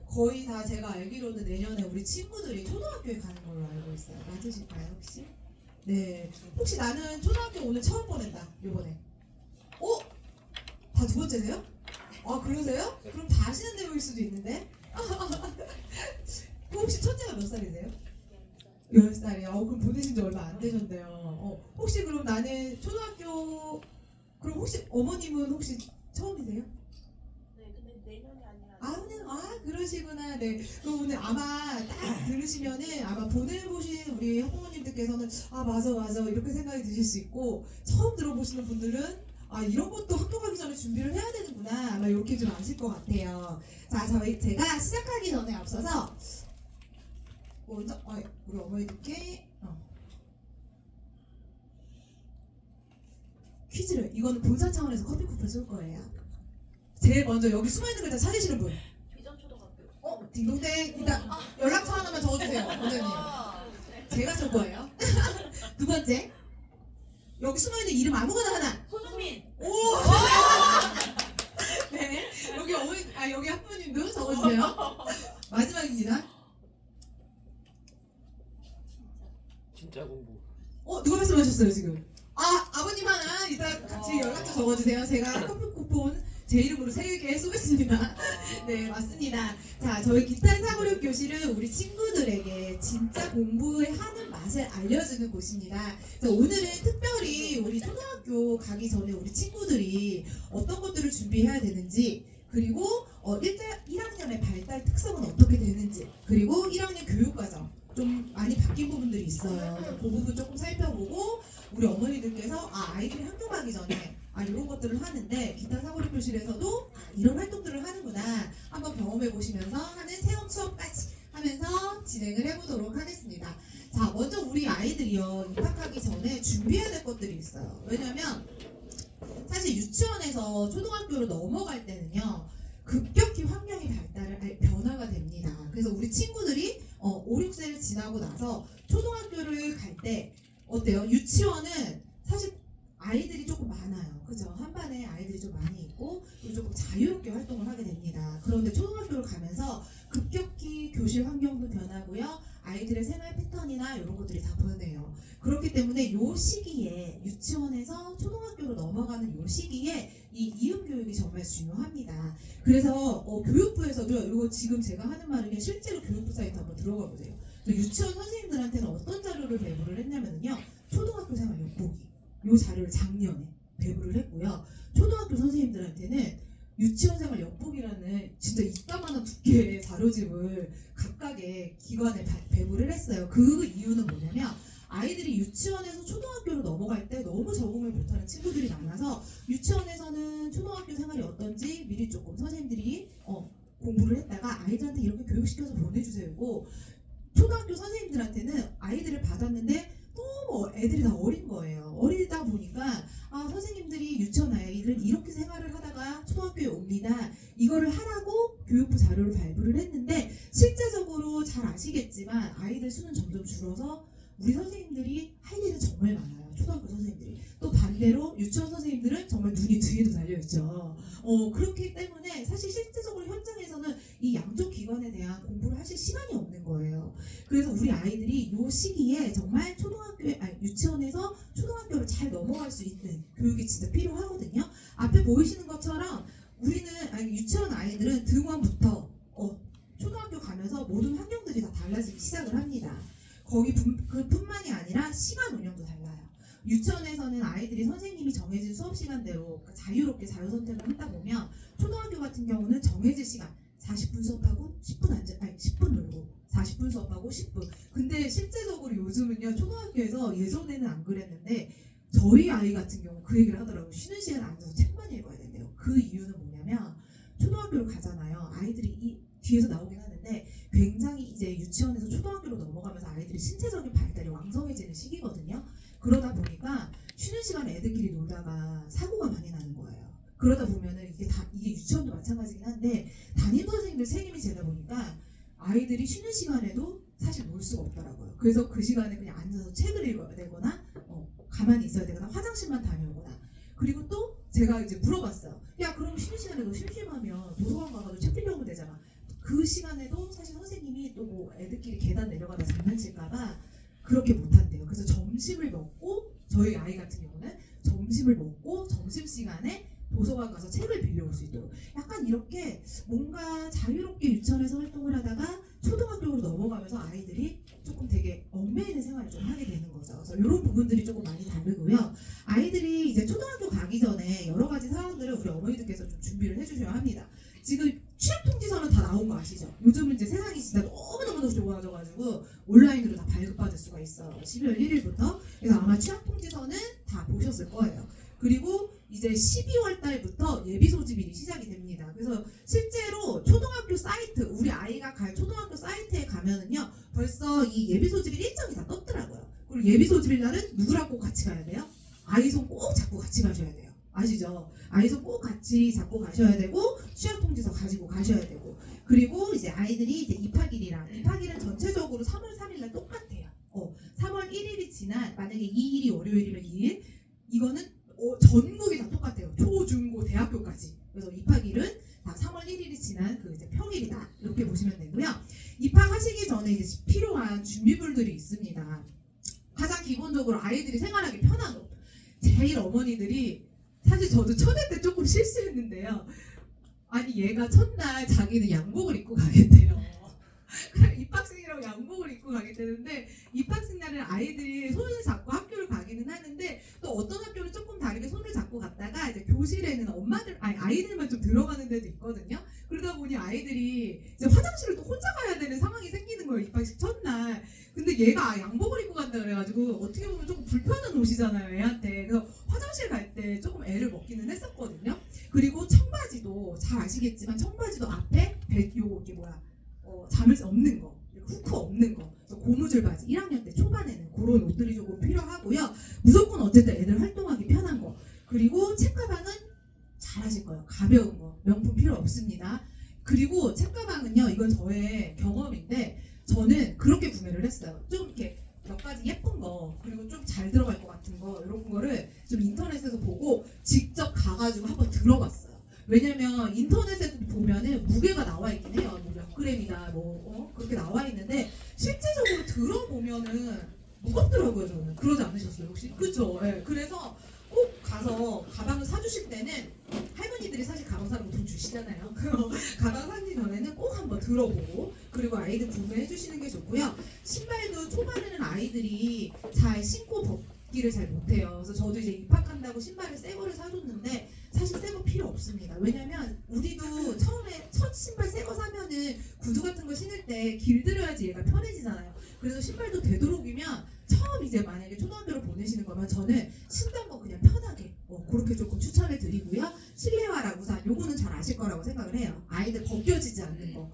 거의 다 제가 알기로는 내년에 우리 친구들이 초등학교에 가는 걸로 알고 있어요. 맞으실까요 혹시? 네. 혹시 나는 초등학교 오늘 처음 보낸다 요번에. 어? 다 두 번째세요? 아 그러세요? 그럼 다 아시는 내용일 수도 있는데. 그럼 혹시 첫째가 몇 살이세요? 10살이요. 그럼 보내신 지 얼마 안 되셨네요. 혹시 그럼 나는 초등학교 그럼 혹시 어머님은 혹시 처음이세요? 네, 근데 내년이 아니라. 그러시구나. 네. 그럼 오늘 아마 딱 들으시면은 아마 보내보신 우리 학부모님들께서는 맞아 이렇게 생각이 드실 수 있고, 처음 들어보시는 분들은 이런 것도 학교 가기 전에 준비를 해야 되는구나 아마 이렇게 좀 아실 것 같아요. 자, 제가 시작하기 전에 앞서서 먼저 우리 어머니들께 퀴즈를, 이거는 본사 차원에서 커피 쿠폰 쏠 거예요. 제일 먼저 여기 숨어있는 글자 찾으시는 분. 비전초등학교. 딩동댕. 일단 연락처 하나만 적어주세요, 원장님. 제가 쏠 거예요. 두 번째, 여기 숨어있는 이름 아무거나 하나. 손흥민. 오. 네. 여기 여기 학부모님도 적어주세요. 마지막입니다. 진짜 공부. 누가 말씀하셨어요 지금? 아버님 하나 이따 같이 연락처 적어주세요. 제가 커피 쿠폰 제 이름으로 3개 쏘겠습니다. 네, 맞습니다. 자, 저희 기타 사고력 교실은 우리 친구들에게 진짜 공부하는 맛을 알려주는 곳입니다. 그래서 오늘은 특별히 우리 초등학교 가기 전에 우리 친구들이 어떤 것들을 준비해야 되는지, 그리고 1학년의 발달 특성은 어떻게 되는지, 그리고 1학년 교육과정 좀 많이 바뀐 부분들이 있어요. 그 부분 조금 살펴보고, 우리 어머니들께서 아이들이 학교 가기 전에 이런 것들을 하는데 기타 사고력 교실에서도 이런 활동들을 하는구나 한번 경험해 보시면서 하는 체험 수업까지 하면서 진행을 해보도록 하겠습니다. 자, 먼저 우리 아이들이요, 입학하기 전에 준비해야 될 것들이 있어요. 왜냐면 사실 유치원에서 초등학교로 넘어갈 때는요, 급격히 환경이 변화가 됩니다. 그래서 우리 친구들이 5, 6세를 지나고 나서 초등학교를 갈 때 어때요? 유치원은 사실 아이들이 조금 많아요. 그죠? 한 반에 아이들이 좀 많이 있고, 그리고 조금 자유롭게 활동을 하게 됩니다. 그런데 초등학교를 가면서 급격히 교실 환경도 변하고요, 아이들의 생활 패턴이나 이런 것들이 다 변해요. 그렇기 때문에 이 시기에, 유치원에서 초등학교로 넘어가는 이 시기에 이 이음 교육이 정말 중요합니다. 그래서 교육부에서도 이거 지금 제가 하는 말은 실제로 교육부 사이트 한번 들어가 보세요. 유치원 선생님들한테는 어떤 자료를 배부를 했냐면요, 초등학교 생활 엿보기 이 자료를 작년에 배부를 했고요. 초등학교 선생님들한테는 유치원 생활 엿보기라는 진짜 이따만한 두께의 자료집을 각각의 기관에 배부를 했어요. 그 이유는 뭐냐면 아이들이 유치원에서 초등학교로 넘어갈 때 너무 적응을 못하는 친구들이 많아서 유치원에서는 초등학교 생활이 어떤지 미리 조금 선생님들이 공부를 했다가 아이들한테 이렇게 교육시켜서 보내주세요고, 초등학교 선생님들한테는 아이들을 받았는데 너무 애들이 다 어린 거예요. 어리다 보니까 선생님들이 유치원 아이들은 이렇게 생활을 하다가 초등학교에 옵니다, 이거를 하라고 교육부 자료를 발부를 했는데, 실제적으로 잘 아시겠지만 아이들 수는 점점 줄어서 우리 선생님들이 할 일은 정말 많아요. 초등학교 선생님들이. 또 반대로 유치원 선생님들은 정말 눈이 뒤에도 달려있죠. 그렇기 때문에 사실 실제적으로 현장에서는 이 양쪽 기관에 대한 공부를 하실 시간이 없는 거예요. 그래서 우리 아이들이 이 시기에 정말 유치원에서 초등학교를 잘 넘어갈 수 있는 교육이 진짜 필요하거든요. 앞에 보이시는 것처럼 유치원 아이들은 등원부터 초등학교 가면서 모든 환경들이 다 달라지기 시작을 합니다. 그뿐만이 아니라 시간 운영도 달라요. 유치원에서는 아이들이 선생님이 정해진 수업 시간대로 자유롭게 자유선택을 하다 보면, 초등학교 같은 경우는 정해진 시간 40분 수업하고 10분 놀고 40분 수업하고 10분. 근데 실제적으로 요즘은요, 초등학교에서 예전에는 안 그랬는데 저희 아이 같은 경우 그 얘기를 하더라고요. 쉬는 시간에 앉아서 책만 읽어야 된대요. 그 이유는 뭐냐면 초등학교를 가잖아요. 아이들이 뒤에서 나오긴 하는데 굉장히 이제 유치원에서 초등학교로 넘어가면서 아이들이 신체적인 발달이 왕성해지는 시기거든요. 그러다 보니까 쉬는 시간에 애들끼리 놀다가 사고가 많이 나는 거예요. 그러다 보면은 이게 유치원도 마찬가지긴 한데, 담임 선생님들 책임이 되다 보니까 아이들이 쉬는 시간에도 사실 놀 수가 없더라고요. 그래서 그 시간에 그냥 앉아서 책을 읽어야 되거나 가만히 있어야 되거나 화장실만 다녀오거나. 그리고 또 제가 이제 물어봤어요. 야, 그럼 쉬는 시간에 너 심심하면 도서관 가가지고 책 빌려오면 되잖아. 그 시간에도 사실 선생님이 또 뭐 애들끼리 계단 내려가다 장난칠까봐 그렇게 못한대요. 그래서 점심을 먹고 저희 아이 같은 경우는 점심을 먹고 점심시간에 도서관 가서 책을 빌려올 수 있도록 약간 이렇게 뭔가 자유롭게 유치원에서 활동을 하다가 초등학교로 넘어가면서 아이들이 조금 되게 얽매이는 생활을 좀 하게 되는 거죠. 그래서 이런 부분들이 조금 많이 다르고요. 아이들이 이제 초등학교 가기 전에 여러 가지 사항들을 우리 어머니들께서 좀 준비를 해주셔야 합니다. 지금 취약통지서는 다 나온 거 아시죠? 요즘은 이제 세상이 진짜 너무너무 좋아져가지고 온라인으로 다 발급받을 수가 있어요. 12월 1일부터. 그래서 아마 취약통지서는 다 보셨을 거예요. 그리고 이제 12월 달부터 예비 소집일이 시작이 됩니다. 그래서 실제로 초등학교 사이트, 우리 아이가 갈 초등학교 사이트에 가면은요, 벌써 이 예비 소집일 일정이 다 떴더라고요. 그리고 예비 소집일 날은 누구랑 꼭 같이 가야 돼요? 아이 손 꼭 잡고 같이 가셔야 돼요. 아시죠? 아이 손 꼭 같이 잡고 가셔야 되고 취약통지서 가지고 가셔야 되고 그리고 이제 아이들이 이제 입학일은 전체적으로 3월 3일날 똑같아요. 3월 1일이 지난 만약에 2일이 월요일이면 2일 이거는 전국이 다 똑같아요. 초, 중, 고, 대학교까지. 그래서 입학일은 다 3월 1일이 지난 그 이제 평일이다. 이렇게 보시면 되고요. 입학하시기 전에 이제 필요한 준비물들이 있습니다. 가장 기본적으로 아이들이 생활하기 편한 옷. 제일 어머니들이 사실 저도 첫애 때 조금 실수했는데요. 아니 얘가 첫날 자기는 양복을 입고 가겠대요. 입학생이라고 양복을 입고 가겠다는데 입학생 날은 아이들이 손을 잡고 학교를 가기는 하는데 또 어떤 학교는 조금 다르게 손을 잡고 갔다가 이제 교실에는 아이들만 좀 들어가는 데도 있거든요. 그러다 보니 아이들이 이제 화장실을 또 혼자 가야 되는 상황이 생기는 거예요. 입학식 첫날. 근데 얘가 양복을 입고 간다 그래가지고 어떻게 보면 조금 불편한 옷이잖아요, 애한테. 그래서 화장실 갈 때 조금 애를 먹기는 했었거든요. 그리고 청바지도 잘 아시겠지만 청바지도 앞에 잠을 없는 거, 후크 없는 거, 그래서 고무줄 바지. 1학년 때 초반에는 그런 옷들이 조금 필요하고요. 무조건 어쨌든 애들 활동하기 편한 거. 그리고 책가방은 잘 아실 거예요. 가벼운 거, 명품 필요 없습니다. 그리고 책가방은요, 이건 저의 경험인데 저는 그렇게 구매를 했어요. 좀 이렇게 몇 가지 예쁜 거 그리고 좀 잘 들어갈 것 같은 거 이런 거를 좀 인터넷에서 보고 직접 가가지고 한번 들어봤어요. 왜냐면 인터넷에서 보면은 무게가 나와 있긴 해요. 뭐 몇 그램이다 그렇게 나와 있는데 실제적으로 들어보면은 무겁더라고요. 저는 그러지 않으셨어요 혹시? 그쵸? 네. 그래서 꼭 가서 가방을 사주실 때는 할머니들이 사실 가방 사는 거 돈 주시잖아요. 가방 사기 전에는 꼭 한번 들어보고 그리고 아이들 구매해 주시는 게 좋고요. 신발도 초반에는 아이들이 잘 신고 벗기를 잘 못해요. 그래서 저도 이제 입학한다고 신발을 새 거를 사줬는데 사실 새 거 필요 없습니다. 왜냐면 우리도 처음에 첫 신발 새 거 사면은 구두 같은 거 신을 때 길들여야지 얘가 편해지잖아요. 그래서 신발도 되도록이면 처음 이제 만약에 초등학교를 보내시는 거면 저는 신던 거 그냥 편하게 그렇게 조금 추천을 드리고요. 실내화랑 우산 요거는 잘 아실 거라고 생각을 해요. 아이들 벗겨지지 않는 거.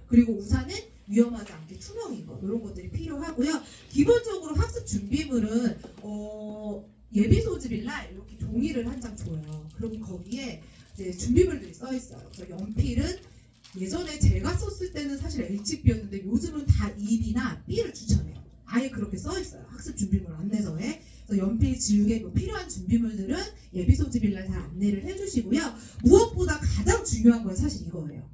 그리고 우산은 위험하지 않게 투명인 거 이런 것들이 필요하고요. 기본적으로 학습 준비물은 예비 소집일 날 이렇게 종이를 한 장 줘요. 그럼 거기에 이제 준비물들이 써 있어요. 그래서 연필은 예전에 제가 썼을 때는 사실 H비였는데 요즘은 다 B나 B를 추천해요. 아예 그렇게 써 있어요. 학습 준비물 안내서에. 그래서 연필, 지우개 필요한 준비물들은 예비 소집일날 다 안내를 해주시고요. 무엇보다 가장 중요한 건 사실 이거예요.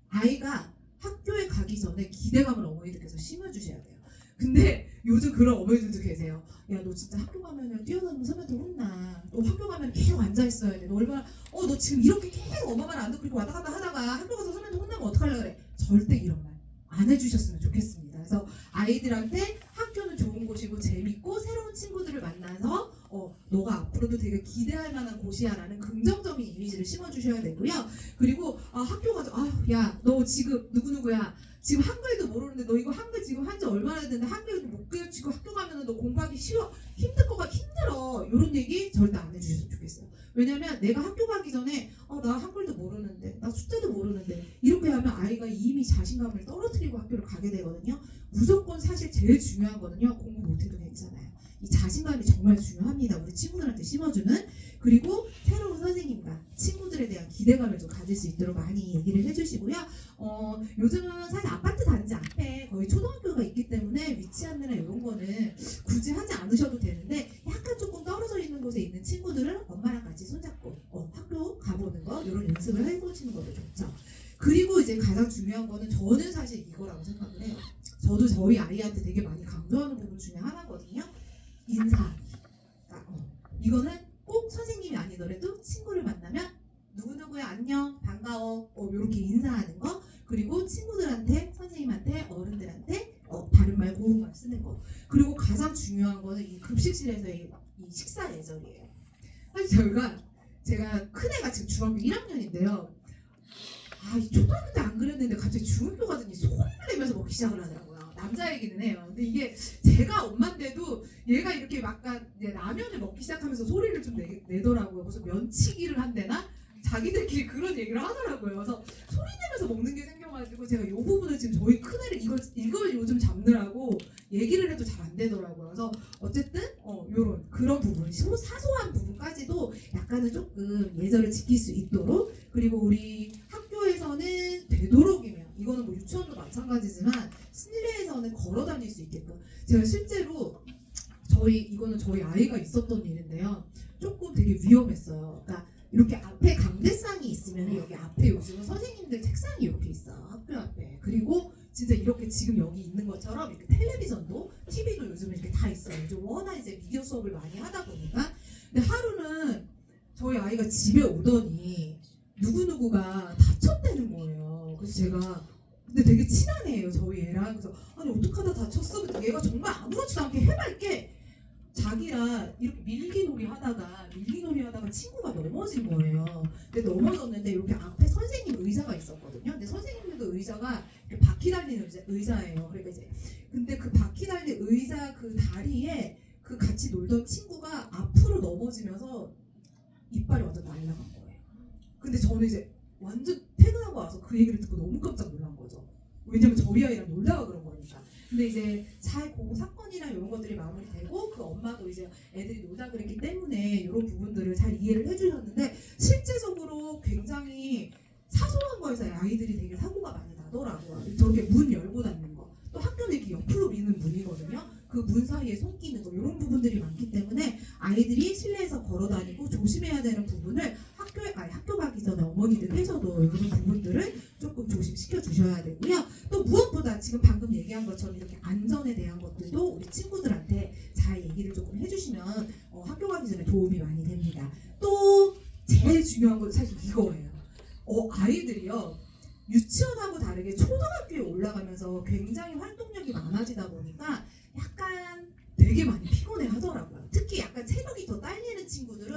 아이가 학교에 가기 전에 기대감을 어머니들께서 심어주셔야 돼요. 근데 요즘 그런 어머니들도 계세요. 야, 너 진짜 학교 가면은 뛰어다니면 선배한테 혼나. 너 학교 가면 계속 앉아 있어야 돼. 너 얼마나 너 지금 이렇게 계속 엄마 말 안 듣고 이렇게 왔다 갔다 하다가 학교 가서 선배한테 혼나면 어떡하려고 그래. 절대 이런 말 안 해주셨으면 좋겠습니다. 그래서 아이들한테 학교는 좋은 곳이고 재밌고 새로운 친구들을 만나서 너가 앞으로도 되게 기대할 만한 곳이야라는 긍정적인 이미지를 심어주셔야 되고요. 그리고 학교 가서 야, 너 지금 누구누구야. 지금 한글도 모르는데 너 이거 한글 지금 한 지 얼마나 됐는데 한글도 못 가르치고 학교 가면은 너 공부하기 힘들어. 이런 얘기 절대 안 해주셨으면 좋겠어요. 왜냐면 내가 학교 가기 전에 나 한글도 모르는데 나 숫자도 모르는데 이렇게 하면 아이가 이미 자신감을 떨어뜨리고 학교를 가게 되거든요. 무조건 사실 제일 중요한 거는요. 공부 못해도 괜찮아요. 이 자신감이 정말 중요합니다. 우리 친구들한테 심어주는. 그리고 새로운 선생님과 친구들에 대한 기대감을 좀 가질 수 있도록 많이 얘기를 해주시고요. 요즘은 사실 아파트 단지 앞에 거의 초등학교가 있기 때문에 위치 안내나 이런 거는 굳이 하지 않으셔도 되는데 약간 조금 떨어져 있는 곳에 있는 친구들은 엄마랑 같이 손잡고 학교 가보는 거 이런 연습을 해보시는 것도 좋죠. 그리고 이제 가장 중요한 거는 저는 사실 이거라고 생각을 해요. 저도 저희 아이한테 되게 많이 강조하는 부분 중에 하나거든요. 인사하기. 그러니까, 이거는 꼭 선생님이 아니더라도 친구를 만나면 누구누구야 안녕 반가워 이렇게 인사하는 거, 그리고 친구들한테 선생님한테 어른들한테 바른말 고운말 쓰는 거, 그리고 가장 중요한 거는 이 급식실에서의 이 식사 예절이에요. 사실 제가 큰애가 지금 중학교 1학년인데요. 이 초등학교 때 안 그랬는데 갑자기 중학교 가더니 소리를 내면서 먹기 시작을 하더라고요. 남자애기는 해요. 근데 이게 제가 엄마인데도 얘가 이렇게 약간 라면을 먹기 시작하면서 소리를 좀 내더라고요. 그래서 면치기를 한대나 자기들끼리 그런 얘기를 하더라고요. 그래서 소리 내면서 먹는 게 생겨가지고 제가 이 부분을 지금 저희 큰애를 이걸 요즘 잡느라고 얘기를 해도 잘 안 되더라고요. 그래서 어쨌든 요런 그런 부분, 사소한 부분까지도 약간은 조금 예절을 지킬 수 있도록, 그리고 우리 학교에서는 되도록이면 이거는 뭐 유치원도 마찬가지지만 실내에서는 걸어 다닐 수 있게끔, 제가 실제로 이거는 저희 아이가 있었던 일인데요. 조금 되게 위험했어요. 그러니까 이렇게 앞에 강대상이 있으면 여기 앞에 요즘은 선생님들 책상이 이렇게 있어요. 학교 앞에. 그리고 진짜 이렇게 지금 여기 있는 것처럼 이렇게 텔레비전도 TV도 요즘은 이렇게 다 있어요. 요즘 워낙 이제 미디어 수업을 많이 하다 보니까. 근데 하루는 저희 아이가 집에 오더니 누구누구가 다쳤다는 거예요. 그래서 제가 근데 되게 친한 애예요, 저희 애랑. 그래서 아니 어떡하다 다쳤어? 근데 얘가 정말 아무렇지도 않게 해맑게 자기랑 이렇게 밀기놀이 하다가 친구가 넘어진 거예요. 근데 넘어졌는데 이렇게 앞에 선생님 의자가 있었거든요. 근데 선생님들도 의자가 이렇게 바퀴 달린 의자예요. 그러니까 이제 근데 그 바퀴 달린 의자 그 다리에 그 같이 놀던 친구가 앞으로 넘어지면서 이빨이 완전 날아간 거예요. 근데 저는 이제 완전 퇴근하고 와서 그 얘기를 듣고 너무 깜짝 놀란 거죠. 왜냐면 저희 아이랑 놀다가 그런 거니까. 근데 이제 잘 사건이랑 이런 것들이 마무리되고 그 엄마도 이제 애들이 놀다 그랬기 때문에 이런 부분들을 잘 이해를 해주셨는데, 실제적으로 굉장히 사소한 거에서 아이들이 되게 사고가 많이 나더라고요. 저렇게 문 열고 닫는 거, 또 학교는 이렇게 옆으로 미는 문이거든요. 그 문 사이에 손 끼는 거, 이런 부분들이 많기 때문에 아이들이 실내에서 걸어 다니고 조심해야 되는 부분을 학교 가기 전에 어머니들께서도 이런 부분들을 조금 조심시켜 주셔야 되고요. 또 무엇보다 지금 방금 얘기한 것처럼 이렇게 안전에 대한 것들도 우리 친구들한테 잘 얘기를 조금 해주시면 학교 가기 전에 도움이 많이 됩니다. 또 제일 중요한 건 사실 이거예요. 아이들이요, 유치원하고 다르게 초등학교에 올라가면서 굉장히 활동력이 많아지다 보니까 약간 되게 많이 피곤해 하더라고요. 특히 약간 체력이 더 딸리는 친구들은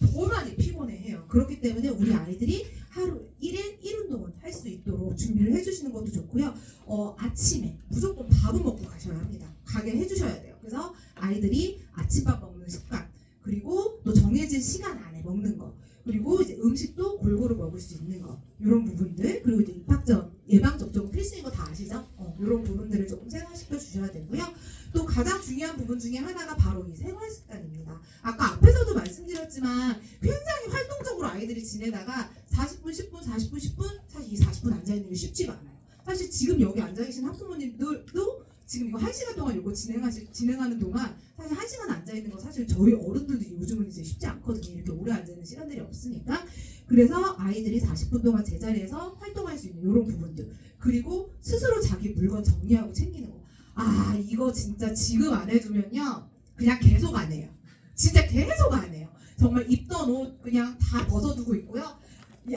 더 많이 피곤해해요. 그렇기 때문에 우리 아이들이 하루 1일 1운동은 할 수 있도록 준비를 해주시는 것도 좋고요. 아침에 무조건 밥은 먹고 가셔야 합니다. 가게 해주셔야 돼요. 그래서 아이들이 아침밥 먹는 습관, 그리고 또 정해진 시간 안에 먹는 거, 그리고 이제 음식도 골고루 먹을 수 있는 거, 이런 부분들, 그리고 이제 입학전 예방접종 필수인 거 다 아시죠? 이런 부분들을 조금 생활시켜 주셔야 되고요. 또 가장 중요한 부분 중에 하나가 바로 이 생활 습관입니다. 아까 앞에서도 말씀드렸지만 굉장히 활동적으로 아이들이 지내다가 40분, 10분, 40분, 10분, 사실 이 40분 앉아있는 게 쉽지가 않아요. 사실 지금 여기 앉아계신 학부모님들도 지금 이거 1시간 동안 이거 진행하는 동안 사실 1시간 앉아있는 거 사실 저희 어른들도 요즘은 이제 쉽지 않거든요. 이렇게 오래 앉아있는 시간들이 없으니까. 그래서 아이들이 40분 동안 제자리에서 활동할 수 있는 이런 부분들, 그리고 스스로 자기 물건 정리하고 챙기는 거. 이거 진짜 지금 안 해주면요 그냥 계속 안 해요. 진짜 계속 안 해요. 정말 입던 옷 그냥 다 벗어두고 있고요.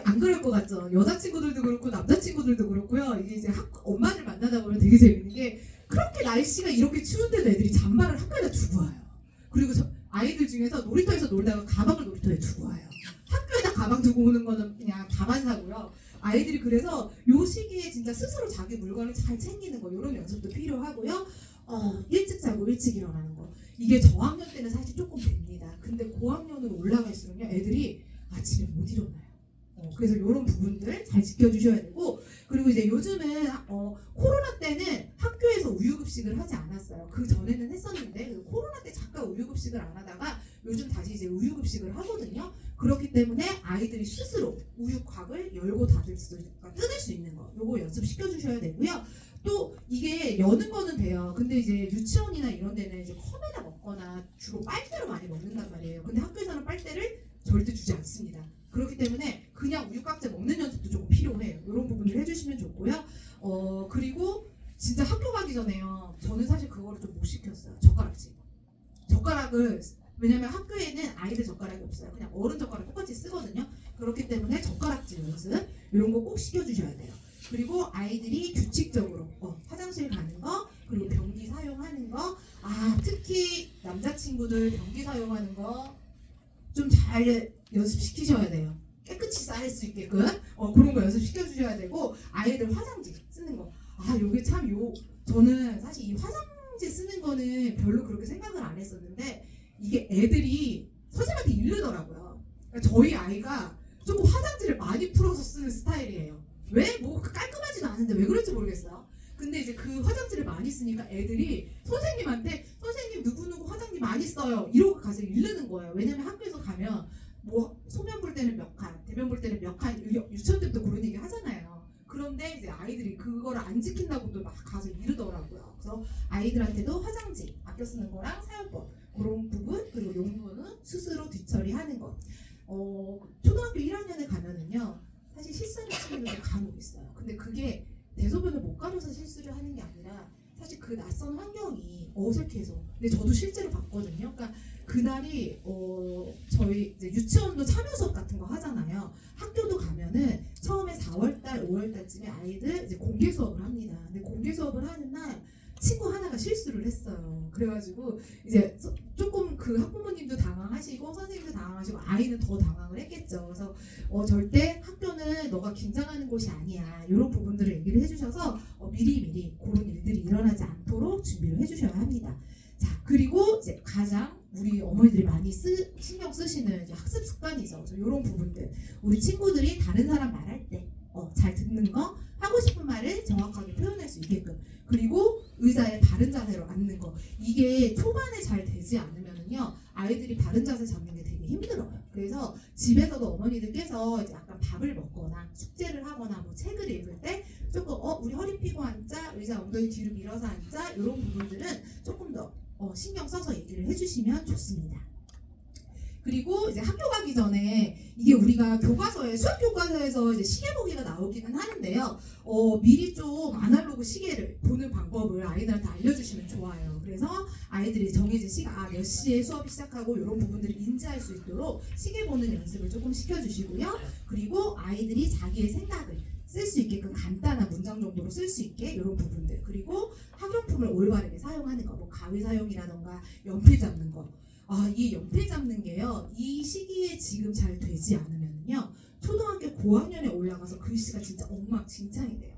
안 그럴 것 같죠? 여자친구들도 그렇고 남자친구들도 그렇고요. 이게 이제 엄마를 만나다 보면 되게 재밌는 게, 그렇게 날씨가 이렇게 추운데도 애들이 잠바를 학교에다 두고 와요. 그리고 아이들 중에서 놀이터에서 놀다가 가방을 놀이터에 두고 와요. 학교에다 가방 두고 오는 거는 그냥 다반사고요. 아이들이 그래서 요 시기에 진짜 스스로 자기 물건을 잘 챙기는 거, 이런 연습도 필요하고요. 일찍 자고 일찍 일어나는 거. 이게 저학년 때는 사실 조금 됩니다. 근데 고학년으로 올라갈수록요 애들이 아침에 못 일어나요. 그래서 이런 부분들 잘 지켜주셔야 되고, 그리고 이제 요즘은 코로나 때는 학교에서 우유급식을 하지 않았어요. 그 전에는 했었는데 코로나 때 잠깐 우유급식을 안 하다가 요즘 다시 이제 우유급식을 하거든요. 그렇기 때문에 아이들이 스스로 우유곽을 열고 닫을 수, 그러니까 뜯을 수 있는 거, 요거 연습시켜 주셔야 되고요. 또 이게 여는 거는 돼요. 근데 이제 유치원이나 이런 데는 이제 컵에다 먹거나 주로 빨대로 많이 먹는단 말이에요. 근데 학교에서는 빨대를 절대 주지 않습니다. 그렇기 때문에 그냥 우유곽제 먹는 연습도 조금 필요해요. 이런 부분을 해주시면 좋고요. 그리고 진짜 학교 가기 전에요. 저는 사실 그거를 좀 못 시켰어요. 젓가락을 왜냐면 학교에는 아이들 젓가락이 없어요. 그냥 어른 젓가락 똑같이 쓰거든요. 그렇기 때문에 젓가락질 연습 이런 거 꼭 시켜주셔야 돼요. 그리고 아이들이 규칙적으로 화장실 가는 거 그리고 변기 사용하는 거 특히 남자친구들 변기 사용하는 거 좀 잘 연습시키셔야 돼요. 깨끗이 쌓일 수 있게끔 그런 거 연습시켜주셔야 되고 아이들 화장지 쓰는 거 요게 참 저는 사실 이 화장지 쓰는 거는 별로 그렇게 생각을 안 했었는데 이게 애들이 선생님한테 이르더라고요. 그러니까 저희 아이가 조금 화장지를 많이 풀어서 쓰는 스타일이에요. 왜? 뭐 깔끔하지도 않은데 왜 그럴지 모르겠어요. 근데 이제 그 화장지를 많이 쓰니까 애들이 선생님한테 선생님 누구누구 화장지 많이 써요 이러고 가서 이르는 거예요. 왜냐면 학교에서 가면 뭐 소변 볼 때는 몇 칸, 대변 볼 때는 몇 칸, 유치원 때부터 그런 얘기 하잖아요. 그런데 이제 아이들이 그거를 안 지킨다고도 막 가서 이르더라고요. 그래서 아이들한테도 화장지 아껴 쓰는 거랑 사용법 그런 부분 그리고 용도는 스스로 뒤처리하는 것. 초등학교 1학년에 가면은요 사실 실수하는 친구들이 간혹 있어요. 근데 그게 대소변을 못 가려서 실수를 하는 게 아니라 사실 그 낯선 환경이 어색해서. 근데 저도 실제로 봤거든요. 그러니까 그날이 저희 이제 유치원도 참여 수업 같은 거 하잖아요. 학교도 가면은 처음에 4월달, 5월달쯤에 아이들 이제 공개 수업을 합니다. 근데 공개 수업을 하는 날 친구 하나가 실수를 했어요. 그래가지고 이제 조금 그 학부모님도 당황하시고 선생님도 당황하시고 아이는 더 당황을 했겠죠. 그래서 절대 학교는 너가 긴장하는 곳이 아니야. 이런 부분들을 얘기를 해주셔서 미리미리 그런 일들이 일어나지 않도록 준비를 해주셔야 합니다. 자 그리고 이제 가장 우리 어머니들이 많이 신경 쓰시는 이제 학습 습관이죠. 그래서 이런 부분들 우리 친구들이 다른 사람 말할 때 잘 듣는 거 하고 싶은 말을 정확하게 표현할 수 있게끔 그리고 의자에 바른 자세로 앉는 거 이게 초반에 잘 되지 않으면은요 아이들이 바른 자세 잡는 게 되게 힘들어요. 그래서 집에서도 어머니들께서 이제 약간 밥을 먹거나 숙제를 하거나 뭐 책을 읽을 때 조금 우리 허리 펴고 앉자 의자 엉덩이 뒤로 밀어서 앉자 이런 부분들은 조금 더 신경 써서 얘기를 해주시면 좋습니다. 그리고 이제 학교 가기 전에 이게 우리가 교과서에 수학 교과서에서 이제 시계 보기가 나오기는 하는데요. 미리 좀 아날로그 시계를 보는 방법을 아이들한테 알려주시면 좋아요. 그래서 아이들이 정해진 시간 몇 시에 수업이 시작하고 이런 부분들을 인지할 수 있도록 시계 보는 연습을 조금 시켜주시고요. 그리고 아이들이 자기의 생각을 쓸 수 있게끔 간단한 문장 정도로 쓸 수 있게 이런 부분들 그리고 학용품을 올바르게 사용하는 거 뭐 가위 사용이라던가 연필 잡는 거 이 연필 잡는 게요 이 시기에 지금 잘 되지 않으면요 초등학교 고학년에 올라가서 글씨가 진짜 엉망진창이 돼요.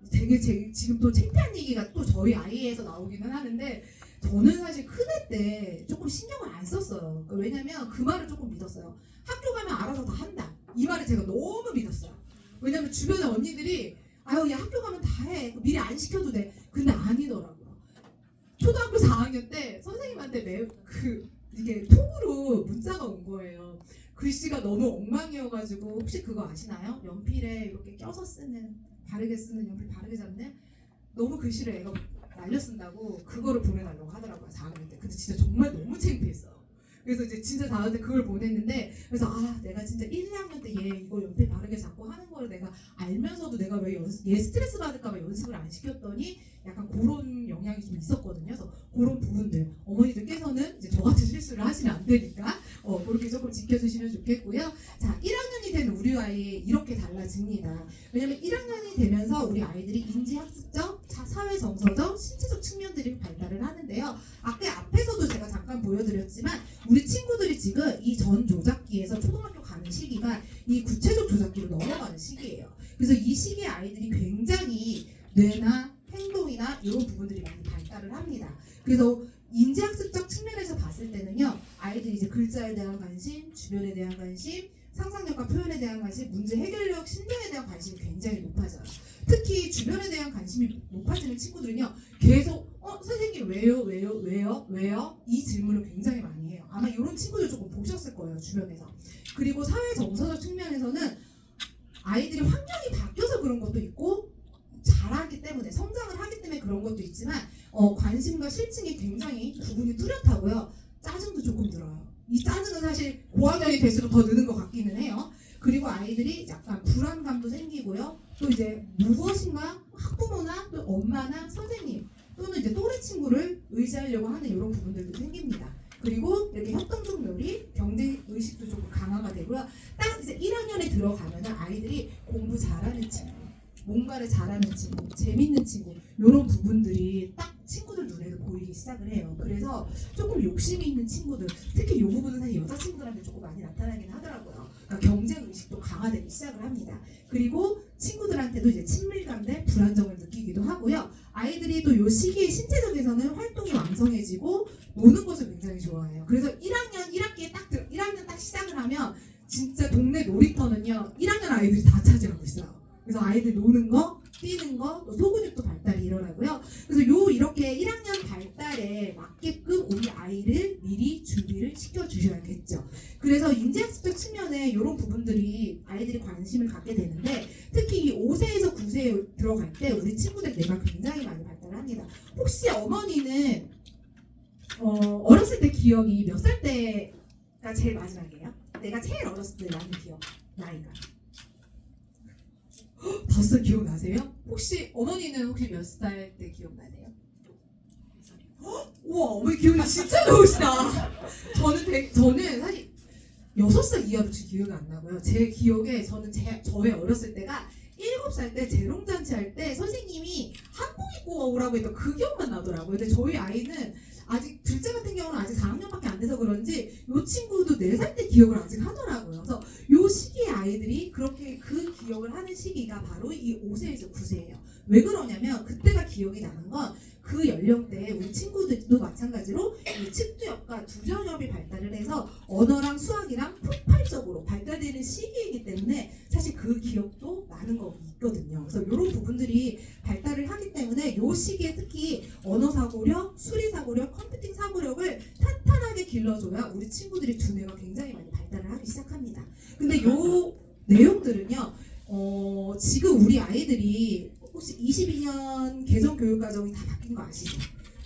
되게 지금 또 창피한 얘기가 또 저희 아이에서 나오기는 하는데 저는 사실 큰애 때 조금 신경을 안 썼어요. 왜냐면 그 말을 조금 믿었어요. 학교 가면 알아서 다 한다 이 말을 제가 너무 믿었어요. 왜냐면 주변에 언니들이 야 학교 가면 다 해 미리 안 시켜도 돼. 근데 아니더라고요. 초등학교 4학년 때 선생님한테 이게 톡으로 문자가 온 거예요. 글씨가 너무 엉망이어가지고 혹시 그거 아시나요? 연필에 이렇게 껴서 쓰는 바르게 쓰는 연필 바르게 잡는 너무 글씨를 애가 날려 쓴다고 그거를 보내달라고 하더라고요. 4학년 때. 근데 진짜 정말 너무 창피했어요. 그래서 이제 진짜 다한테 그걸 보냈는데 그래서 내가 진짜 1, 2학년 때 얘 이거 연필 바르게 잡고 하는 거를 내가 알면서도 내가 왜 얘 스트레스 받을까봐 연습을 안 시켰더니 약간 그런 영향이 좀 있었거든요. 그래서 그런 부분들 어머니들께서는 이제 저 같은 실수를 하시면 안 되니까 그렇게 조금 지켜주시면 좋겠고요. 자 1학년이 된 우리 아이 이렇게 달라집니다. 왜냐면 1학년이 되면서 우리 아이들이 인지학습적, 사회정서적, 신체적 측면들이 발달을 하는데요. 아까 앞에서도 제가 잠깐 보여드렸지만 우리 친구들이 지금 이 전 조작기에서 초등학교 가는 시기가 이 구체적 조작기로 넘어가는 시기예요. 그래서 이 시기에 아이들이 굉장히 뇌나 행동이나 이런 부분들이 많이 발달을 합니다. 그래서 인지학습적 측면에서 봤을 때는요, 아이들이 이제 글자에 대한 관심, 주변에 대한 관심, 상상력과 표현에 대한 관심, 문제 해결력, 신뢰에 대한 관심이 굉장히 높아져요. 특히 주변에 대한 관심이 높아지는 친구들은요, 계속 선생님 왜요? 이 질문을 굉장히 많이 해요. 아마 이런 친구들 조금 보셨을 거예요, 주변에서. 그리고 사회 정서적 측면에서는 아이들이 환경이 바뀌어서 그런 것도 있고 자라기 때문에 성장을 하기 때문에 그런 것도 있지만 관심과 실증이 굉장히 구분이 뚜렷하고요. 짜증도 조금 들어요. 이 짜증은 사실 고학년이 될수록 더 느는 것 같기는 해요. 그리고 아이들이 약간 불안감도 생기고요. 또 이제 무엇인가 학부모나 또 엄마나 선생님 또는 이제 또래 친구를 의지하려고 하는 이런 부분들도 생깁니다. 그리고 이렇게 협동적 놀이, 경제 의식도 조금 강화가 되고요. 딱 이제 1학년에 들어가면은 아이들이 공부 잘하는 친구, 뭔가를 잘하는 친구, 재밌는 친구 이런 부분들이 딱 친구들 눈에도 보이기 시작을 해요. 그래서 조금 욕심이 있는 친구들, 특히 이 부분은 사실 여자 친구들한테 조금 많이 나타나긴 하더라고요. 그러니까 경쟁 의식도 강화되기 시작을 합니다. 그리고 친구들한테도 이제 친밀감 대 불안정을 느끼기도 하고요. 아이들이 또 이 시기에 신체적에서는 활동이 왕성해지고 노는 것을 굉장히 좋아해요. 그래서 1학년 딱 시작을 하면 진짜 동네 놀이터는요 1학년 아이들이 다 차지하고 있어요. 그래서 아이들 노는 거, 뛰는 거, 또 소근육도 발달이 일어나고요. 그래서 이렇게 1학년 발달에 맞게끔 우리 아이를 미리 준비를 시켜주셔야겠죠. 그래서 인지학습적 측면에 이런 부분들이 아이들이 관심을 갖게 되는데 특히 이 5세에서 9세에 들어갈 때 우리 친구들 뇌가 굉장히 많이 발달을 합니다. 혹시 어머니는 어렸을 때 기억이 몇 살 때가 제일 마지막이에요? 내가 제일 어렸을 때 나는 기억, 나이가. 벌써 기억나세요? 혹시 어머니는 혹시 몇 살 때 기억나세요? 우와, 어머니 기억이 진짜 좋으시다. 저는 사실 6살 이하로 제 기억이 안 나고요. 제 기억에 저의 어렸을 때가 7살 때 재롱잔치 할 때 선생님이 한복 입고 오라고 했던 그 기억만 나더라고요. 근데 저희 아이는 아직 둘째 같은 경우는 아직 4학년밖에 안 돼서 그런지 이 친구도 4살 때 기억을 아직 하더라고요. 그래서 이 시기에 아이들이 그렇게 그 기억을 하는 시기가 바로 이 5세에서 9세예요. 왜 그러냐면 그때가 기억이 나는 건 그 연령대에 우리 친구들도 마찬가지로 이 측두엽과 두전엽이 발달을 해서 언어랑 수학이랑 폭발적으로 발달되는 시기이기 때문에 사실 그 기억도 나는 거 있거든요. 그래서 이런 부분들이 발달을 하기 때문에 이 시기에 특히 언어 사고력, 수리 사고력, 컴퓨팅 사고력을 탄탄하게 길러줘야 우리 친구들이 두뇌가 굉장히 많이 발달을 하기 시작합니다. 근데 이 내용들은요, 지금 우리 아이들이 혹시 22년 개정교육과정이 다 바뀐 거 아시죠?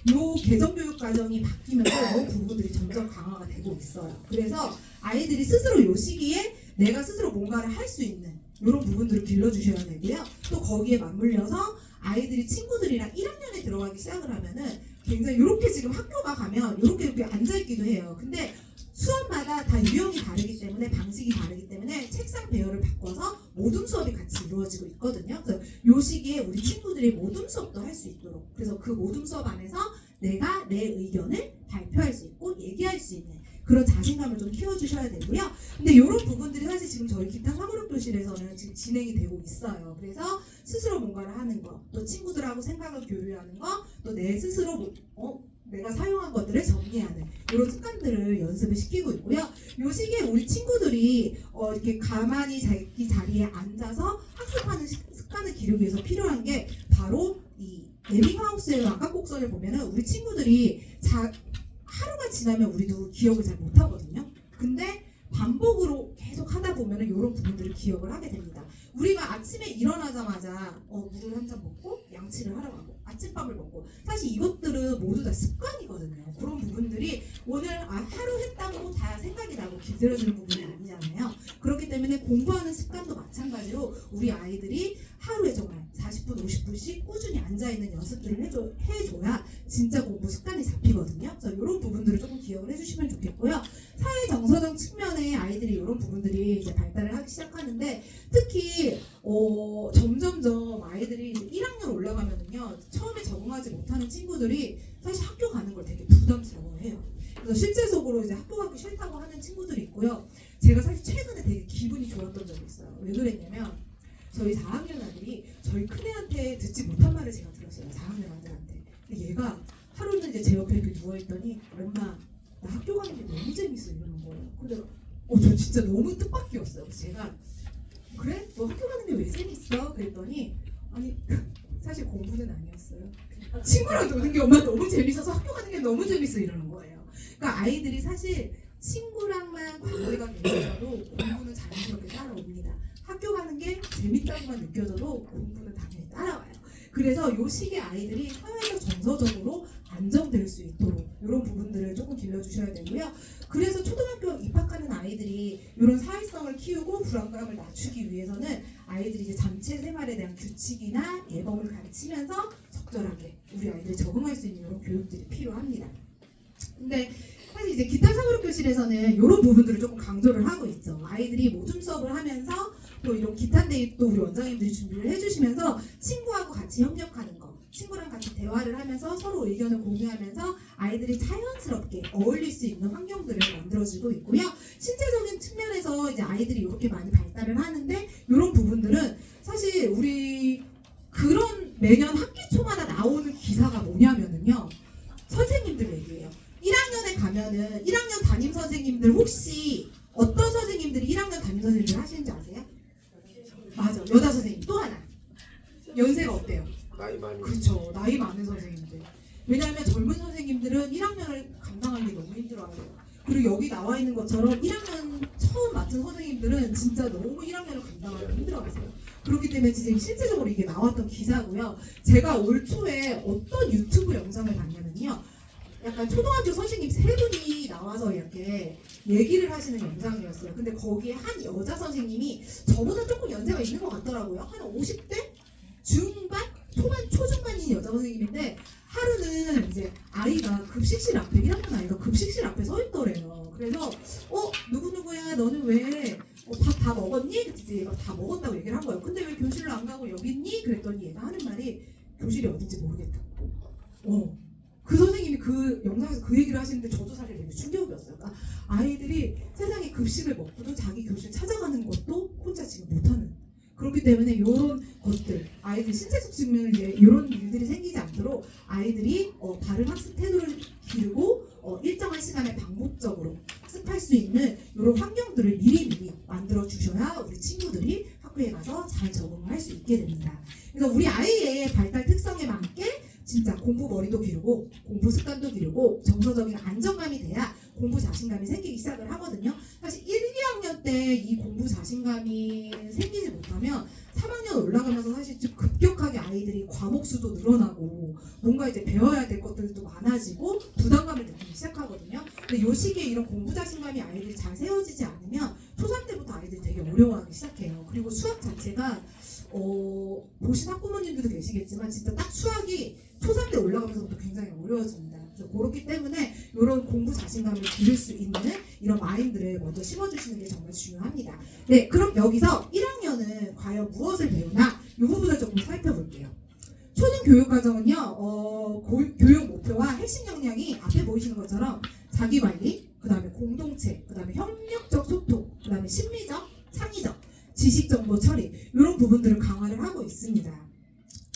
이 개정교육과정이 바뀌면서 이런 부분들이 점점 강화가 되고 있어요. 그래서 아이들이 스스로 이 시기에 내가 스스로 뭔가를 할 수 있는 이런 부분들을 길러주셔야 되고요. 또 거기에 맞물려서 아이들이 친구들이랑 1학년에 들어가기 시작을 하면은 굉장히 이렇게 지금 학교가 가면 이렇게 앉아있기도 해요. 근데 수업마다 다 유형이 다르기 때문에 방식이 다르기 때문에 책상 배열을 바꿔서 모둠 수업이 같이 이루어지고 있거든요. 그래서 이 시기에 우리 친구들이 모둠 수업도 할 수 있도록 그래서 그 모둠 수업 안에서 내가 내 의견을 발표할 수 있고 얘기할 수 있는 그런 자신감을 좀 키워주셔야 되고요. 근데 이런 부분들이 사실 지금 저희 기타 사고력 교실에서는 지금 진행이 되고 있어요. 그래서 스스로 뭔가를 하는 거, 또 친구들하고 생각을 교류하는 거, 또 내 스스로 내가 사용한 것들을 정리하는 이런 습관들을 연습을 시키고 있고요. 이 시기에 우리 친구들이 이렇게 가만히 자기 자리에 앉아서 학습하는 습관을 기르기 위해서 필요한 게 바로 이 에밍하우스의 왕각곡선을 보면은 우리 친구들이 하루가 지나면 우리도 기억을 잘 못하거든요. 근데 반복으로 계속 하다 보면은 이런 부분들을 기억을 하게 됩니다. 우리가 아침에 일어나자마자 물을 한 잔 먹고 양치를 하러 가고 아침밥을 먹고 사실 이것들은 모두 다 습관이거든요. 그런 부분들이 오늘 하루 했다고 다 생각이 나고 기다려지는 부분이 아니잖아요. 그렇기 때문에 공부하는 습관도 마찬가지로 우리 아이들이 하루에 정말 40분, 50분씩 꾸준히 앉아있는 연습들을 해줘야 진짜 공부 습관이 잡히거든요. 그래서 이런 부분들을 조금 기억을 해주시면 좋겠고요. 사회 정서적 측면에 아이들이 이런 부분들이 이제 발달을 하기 시작하는데 특히 점점점 아이들이 이제 1학년 올라가면은요 처음에 적응하지 못하는 친구들이 사실 학교 가는 걸 되게 부담스러워해요. 그래서 실제적으로 이제 학교 가기 싫다고 하는 친구들이 있고요. 제가 사실 최근에 되게 기분이 좋았던 적이 있어요. 왜 그랬냐면 저희 4학년 아들이 저희 큰애한테 듣지 못한 말을 제가 들었어요. 4학년 아들한테. 근데 얘가 하루는 이제 제 옆에 이렇게 누워있더니 엄마 나 학교 가는 게 너무 재밌어 이러는 거예요. 근데 저 진짜 너무 뜻밖이었어요. 그래서 제가 그래? 너 학교 가는 게 왜 재밌어? 그랬더니 아니 사실 공부는 아니었어요. 친구랑 노는 게 엄마 너무 재밌어서 학교 가는 게 너무 재밌어 이러는 거예요. 그러니까 아이들이 사실 친구랑만 관계가 되면서도 공부는 자연스럽게 따라옵니다. 학교 가는 게 재밌다고만 느껴져도 공부는 당연히 따라와요. 그래서 이 시기에 아이들이 사회적 정서적으로 안정될 수 있도록 이런 부분들을 조금 길러주셔야 되고요. 그래서 초등학교 입학하는 아이들이 이런 사회성을 키우고 불안감을 낮추기 위해서는 아이들이 이제 전체 생활에 대한 규칙이나 예법을 가르치면서 적절하게 우리 아이들이 적응할 수 있는 이런 교육들이 필요합니다. 근데 사실 이제 기타 사고력 교실에서는 이런 부분들을 조금 강조를 하고 있죠. 아이들이 모둠 수업을 하면서 또 이런 기타인데 또 우리 원장님들이 준비를 해주시면서 친구하고 같이 협력하는 거, 친구랑 같이 대화를 하면서 서로 의견을 공유하면서 아이들이 자연스럽게 어울릴 수 있는 환경들을 만들어주고 있고요. 신체적인 측면에서 이제 아이들이 이렇게 많이 발달을 하는데 이런 부분들은 사실 우리 그런 매년 학기 초마다 나오는 기사가 뭐냐면은요. 선생님들 얘기예요. 1학년에 가면은 1학년 담임 선생님들 혹시 어떤 선생님들이 1학년 담임 선생님들 하시는지 아세요? 맞아. 여자 선생님 또 하나. 연세가 어때요? 나이 많이. 그렇죠. 나이 많은 선생님들. 왜냐하면 젊은 선생님들은 1학년을 감당하기 너무 힘들어요. 그리고 여기 나와 있는 것처럼 1학년 처음 맡은 선생님들은 진짜 너무 1학년을 감당하기 힘들어하세요. 그렇기 때문에 지금 실제적으로 이게 나왔던 기사고요. 제가 올 초에 어떤 유튜브 영상을 봤냐면요. 약간 초등학교 선생님 3분이 나와서 이렇게 얘기를 하시는 영상이었어요. 근데 거기에 한 여자 선생님이 저보다 조금 연세가 있는 것 같더라고요. 한 50대? 중반? 초중반인 여자 선생님인데 하루는 이제 아이가 급식실 앞에 1학년 아이가 급식실 앞에 서 있더래요. 그래서 누구누구야 너는 왜 밥 다 먹었니? 그랬더니 얘가 다 먹었다고 얘기를 한 거예요. 근데 왜 교실로 안 가고 여기 있니? 그랬더니 얘가 하는 말이 교실이 어딘지 모르겠다고. 그 선생님이 그 영상에서 그 얘기를 하시는데 저도 사실 되게 충격이었어요. 그러니까 아이들이 세상에 급식을 먹고도 자기 교실 찾아가는 것도 혼자 지금 못하는. 그렇기 때문에 이런 것들, 아이들 신체적 측면을 이제 이런 일들이 생기지 않도록 아이들이 바른 학습 태도를 기르고 일정한 시간에 반복적으로 학습할 수 있는 이런 환경들을 미리미리 만들어 주셔야 우리 친구들이 학교에 가서 잘 적응을 할 수 있게 됩니다. 그래서 우리 아이의 발달 특성에 맞게 진짜 공부 머리도 기르고 공부 습관도 기르고 정서적인 안정감이 돼야 공부 자신감이 생기기 시작을 하거든요. 사실 1, 2학년 때 이 공부 자신감이 생기지 못하면 3학년 올라가면서 사실 좀 급격하게 아이들이 과목 수도 늘어나고 뭔가 이제 배워야 될 것들도 많아지고 부담감을 느끼기 시작하거든요. 근데 이 시기에 이런 공부 자신감이 아이들이 잘 세워지지 않으면 초3 때부터 아이들이 되게 어려워하기 시작해요. 그리고 수학 자체가 보신 학부모님들도 계시겠지만 진짜 딱 수학이 초3 때 올라가면서부터 굉장히 어려워집니다. 그래서 그렇기 때문에 이런 공부 자신감을 기를 수 있는 이런 마인드를 먼저 심어주시는 게 정말 중요합니다. 네, 그럼 여기서 1학년은 과연 무엇을 배우나 이 부분을 조금 살펴볼게요. 초등교육과정은요, 교육 목표와 핵심 역량이 앞에 보이시는 것처럼 자기관리, 그 다음에 공동체, 그 다음에 협력적 소통, 그 다음에 심리적, 창의적, 지식정보 처리 이런 부분들을 강화를 하고 있습니다.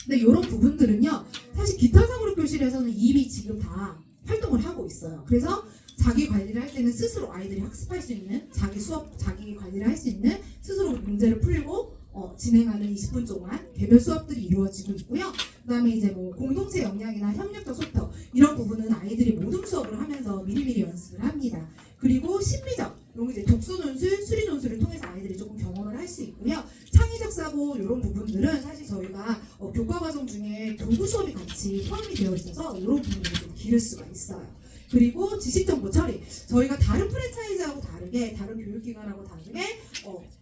근데 이런 부분들은요 사실 기타 사고력 교실에서는 이미 지금 다 활동을 하고 있어요. 그래서 자기 관리를 할 때는 스스로 아이들이 학습할 수 있는 자기 수업, 자기 관리를 할 수 있는 스스로 문제를 풀고 진행하는 20분 동안 개별 수업들이 이루어지고 있고요. 그다음에 이제 뭐 공동체 역량이나 협력적 소통 이런 부분은 아이들이 모둠 수업을 하면서 미리미리 연습을 합니다. 그리고 심리적 이런 이제 독서 논술, 수리 논술을 통해서 아이들이 조금 경험을 할 수 있고요. 창의적 사고 이런 부분들은 사실 저희가 교과 과정 중에 교구 수업이 같이 포함이 되어 있어서 이런 부분들을 좀 기를 수가 있어요. 그리고 지식정보 처리 저희가 다른 프랜차이즈하고 다르게 다른 교육기관하고 다르게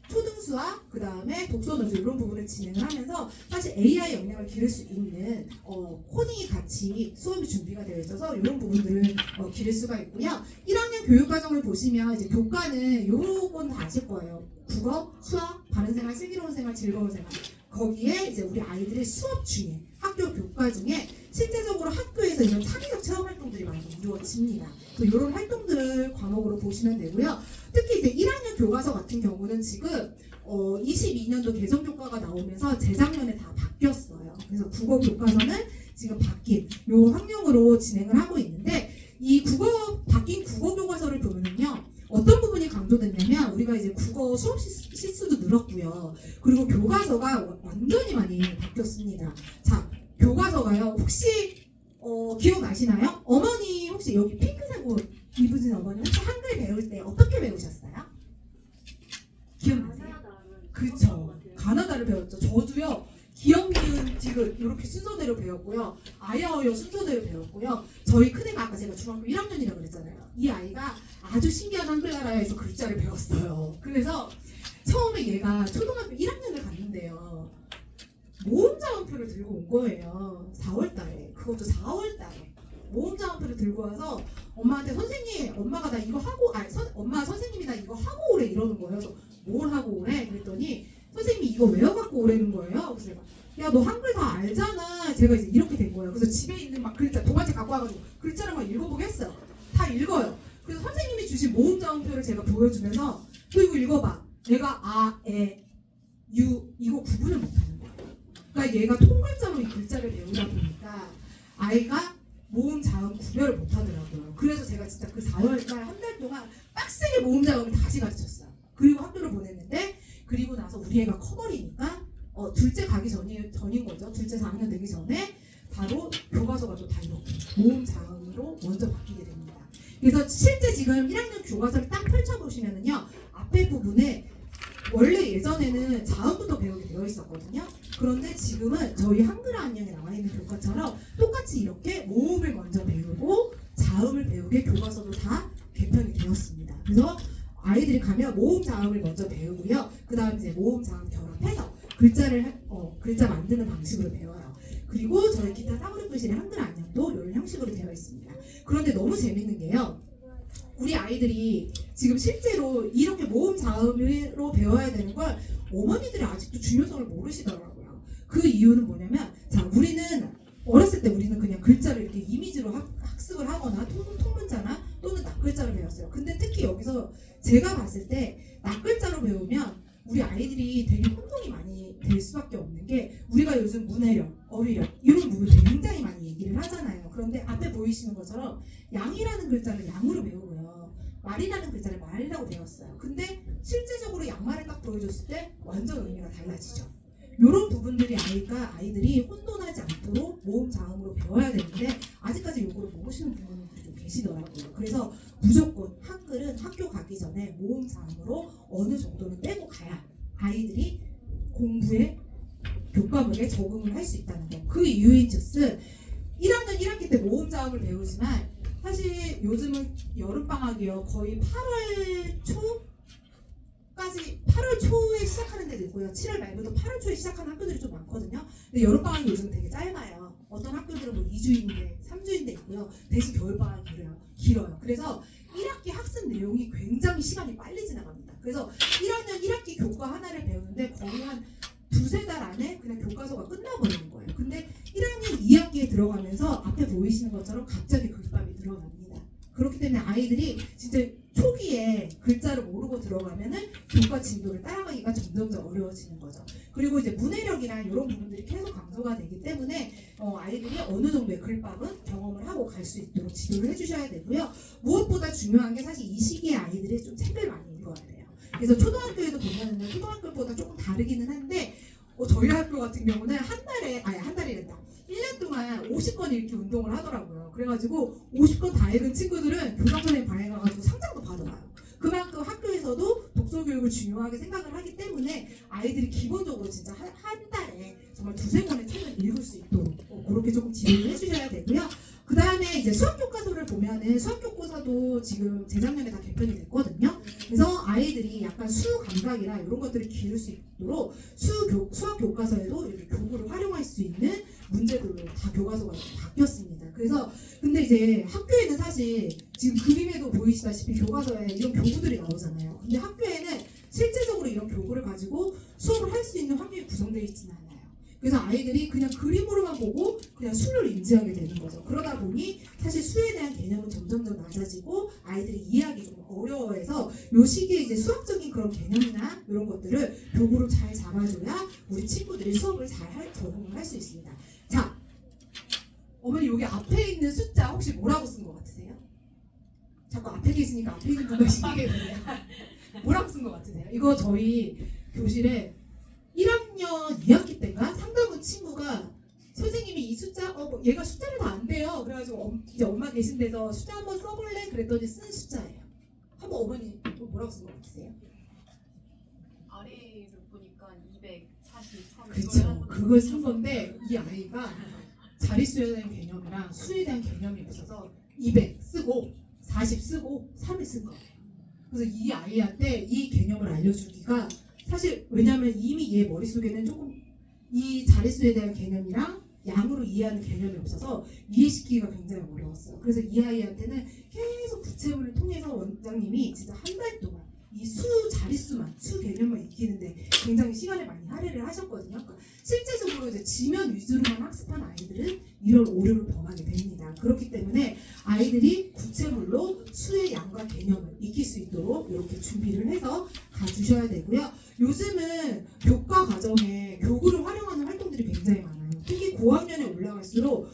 초등수학 그 다음에 독서 논술 이런 부분을 진행을 하면서 사실 AI 역량을 기를 수 있는 코딩이 같이 수업이 준비가 되어 있어서 이런 부분들을 기를 수가 있고요. 1학년 교육과정을 보시면 이제 교과는 요건 다 아실 거예요. 국어, 수학, 바른생활, 슬기로운 생활, 즐거운 생활 거기에 이제 우리 아이들의 수업 중에 학교 교과 중에 실제적으로 학교에서 이런 창의적 체험 활동들이 많이 이루어집니다. 그래서 이런 활동들을 과목으로 보시면 되고요. 특히 이제 1학년 교과서 같은 경우는 지금 22년도 개정 교과가 나오면서 재작년에 다 바뀌었어요. 그래서 국어 교과서는 지금 바뀐 요 학령으로 진행을 하고 있는데 이 바뀐 국어 교과서를 보면요. 어떤 부분이 강조됐냐면 우리가 이제 국어 수업 실수도 늘었고요. 그리고 교과서가 완전히 많이 바뀌었습니다. 자, 교과서가요. 혹시 기억나시나요? 어머니 혹시 여기 핑크색 옷 입으신 어머니 혹시 한글 배울 때 어떻게 배우셨어요? 기억나세요? 그쵸. 가나다를 배웠죠. 저도요. 기억, 니은, 디귿 이렇게 순서대로 순서대로 배웠고요. 아야어여 순서대로 배웠고요. 저희 큰애가 아까 제가 중학교 1학년이라고 그랬잖아요. 이 아이가 아주 신기한 한글나라에서 글자를 배웠어요. 그래서 처음에 얘가 초등학교 1학년을 갔는데요. 모음자음표를 들고 온 거예요. 4월달에. 그것도 4월달에. 모음자음표를 들고 와서 엄마한테 선생님, 엄마가 나 이거 하고, 엄마 선생님이 나 이거 하고 오래 이러는 거예요. 그래서 뭘 하고 오래? 그랬더니 선생님이 이거 외워갖고 오래는 거예요. 그래서 내가 야, 너 한글 다 알잖아. 제가 이제 이렇게 된 거예요. 그래서 집에 있는 막 글자, 동화책 갖고 와가지고 글자를 막 읽어보게 했어요. 다 읽어요. 그래서 선생님이 주신 모음자음표를 제가 보여주면서 너 이거 읽어봐. 내가 아, 에, 유 이거 구분을 못하는 거예요. 그러니까 얘가 통글자로 이 글자를 배우다 보니까 아이가 모음 자음 구별을 못하더라고요. 그래서 제가 진짜 그 4월달 한 달 동안 빡세게 모음 자음을 다시 가르쳤어요. 그리고 학교를 보냈는데 그리고 나서 우리 애가 커버리니까 둘째 가기 전인 거죠. 둘째 4학년 되기 전에 바로 교과서가 또 다 이렇게 모음 자음으로 먼저 바뀌게 됩니다. 그래서 실제 지금 1학년 교과서를 딱 펼쳐보시면은요, 앞에 부분에 원래 예전에는 자음부터 배우게 되어 있었거든요. 그런데 지금은 저희 한글화 안녕에 나와 있는 교과처럼 똑같이 이렇게 모음을 먼저 배우고 자음을 배우게 교과서도 다 개편이 되었습니다. 그래서 아이들이 가면 모음 자음을 먼저 배우고요. 그 다음 이제 모음 자음 결합해서 글자 만드는 방식으로 배워요. 그리고 저희 기타 사고력 교실의 한글화 안녕도 이런 형식으로 되어 있습니다. 그런데 너무 재밌는 게요. 우리 아이들이 지금 실제로 이렇게 모음 자음으로 배워야 되는 걸 어머니들이 아직도 중요성을 모르시더라고요. 그 이유는 뭐냐면, 자, 우리는 어렸을 때 우리는 그냥 글자를 이렇게 이미지로 학습을 하거나 통문자나 또는 낱글자로 배웠어요. 근데 특히 여기서 제가 봤을 때 낱글자로 배우면 우리 아이들이 되게 혼동이 많이 될 수밖에 없는 게, 우리가 요즘 문해력, 어휘력 이런 부분을 굉장히 많이 얘기를 하잖아요. 그런데 앞에 보이시는 것처럼 양이라는 글자를 양으로 배우고요, 말이라는 글자를 말이라고 배웠어요. 근데 실제적으로 양말을 딱 보여줬을 때 완전 의미가 달라지죠. 이런 부분들이 아이들이 혼돈하지 않도록 모음 자음으로 배워야 되는데 아직까지 이거를 모르시는 부모님들이 좀 계시더라고요. 그래서 무조건 한글은 학교 가기 전에 모음 자음으로 어느 정도는 빼고 가야 아이들이 공부에 교과목에 적응을 할 수 있다는 거. 그 이유인즉슨 1학년 1학기 때 모음 자음을 배우지만 사실 요즘은 여름방학이요, 거의 8월 초에 시작하는 데도 있고요. 7월 말부터 8월 초에 시작하는 학교들이 좀 많거든요. 근데 여름방학이 요즘 되게 짧아요. 어떤 학교들은 뭐 2주인데 3주인데 있고요. 대신 겨울방학이 길어요. 그래서 1학기 학습 내용이 굉장히 시간이 빨리 지나갑니다. 그래서 1학년 1학기 교과 하나를 배우는데 거의 한 두세 달 안에 그냥 교과서가 끝나버리는 거예요. 근데 1학년 2학기에 들어가면서 앞에 보이시는 것처럼 갑자기 글밥이 들어갑니다. 그렇기 때문에 아이들이 진짜 초기에 글자를 모르고 들어가면은 교과 진도를 따라가기가 점점 어려워지는 거죠. 그리고 이제 문해력이나 이런 부분들이 계속 강조가 되기 때문에 아이들이 어느 정도의 글밥은 경험을 하고 갈 수 있도록 지도를 해주셔야 되고요. 무엇보다 중요한 게 사실 이 시기에 아이들이 좀 책을 많이 읽어야 돼요. 그래서 초등학교에도 보면은 초등학교보다 조금 다르기는 한데 저희 학교 같은 경우는 한 달이랬다. 1년 동안 50권 읽기 운동을 하더라고요. 그래가지고 50권 다 읽은 친구들은 교장선생님 방에 가가지고 상장도 받아와요. 그만큼 학교에서도 독서 교육을 중요하게 생각을 하기 때문에 아이들이 기본적으로 진짜 한 달에 정말 두세 권의 책을 읽을 수 있도록 그렇게 조금 지도를 해주셔야 되고요. 그 다음에 이제 수학 교과서를 보면은 수학 교과서도 지금 재작년에 다 개편이 됐거든요. 그래서 아이들이 약간 수 감각이나 이런 것들을 기를 수 있도록 수학 교과서에도 이렇게 교구를 활용할 수 있는 문제들로 다 교과서가 바뀌었습니다. 그래서 근데 이제 학교에는 사실 지금 그림에도 보이시다시피 교과서에 이런 교구들이 나오잖아요. 근데 학교에는 실제적으로 이런 교구를 가지고 수업을 할 수 있는 환경이 구성되어 있지는 않아요. 그래서 아이들이 그냥 그림으로만 보고 그냥 수를 인지하게 되는 거죠. 그러다 보니 사실 수에 대한 개념은 점점 더 낮아지고 아이들이 이해하기 좀 어려워해서 이 시기에 이제 수학적인 그런 개념이나 이런 것들을 교구로 잘 잡아줘야 우리 친구들이 수업을 잘 적응을 할 수 있습니다. 자, 어머니 여기 앞에 있는 숫자 혹시 뭐라고 쓴 것 같으세요? 자꾸 앞에 계시니까 앞에 있는 분들 신기해요. 뭐라고 쓴 것 같으세요? 이거 저희 교실에 1학년 2학기 때인가 상담원 친구가 선생님이 이 숫자 얘가 숫자를 다 안 돼요. 그래가지고 이제 엄마 계신 데서 숫자 한번 써볼래? 그랬더니 쓴 숫자예요. 한번 어머니 뭐라고 쓴 것 같으세요? 아래를 보니까 243. 그렇죠. 그걸 쓴 건데 이 아이가 자릿수에 대한 개념이랑 수에 대한 개념이 없어서 200 쓰고 40 쓰고 3을 쓴 거예요. 그래서 이 아이한테 이 개념을 알려주기가 사실 왜냐하면 이미 얘 머릿속에는 조금 이 자릿수에 대한 개념이랑 양으로 이해하는 개념이 없어서 이해시키기가 굉장히 어려웠어요. 그래서 이 아이한테는 계속 구체문을 통해서 원장님이 진짜 한 달 동안 이 수 자릿수만 수 개념만 익히는데 굉장히 시간을 많이 할애를 하셨거든요. 그러니까 실제적으로 이제 지면 위주로만 학습한 아이들은 이런 오류를 범하게 됩니다. 그렇기 때문에 아이들이 구체물로 수의 양과 개념을 익힐 수 있도록 이렇게 준비를 해서 가주셔야 되고요. 요즘은 교과 과정에 교구를 활용하는 활동들이 굉장히 많아요. 특히 고학년에 올라갈수록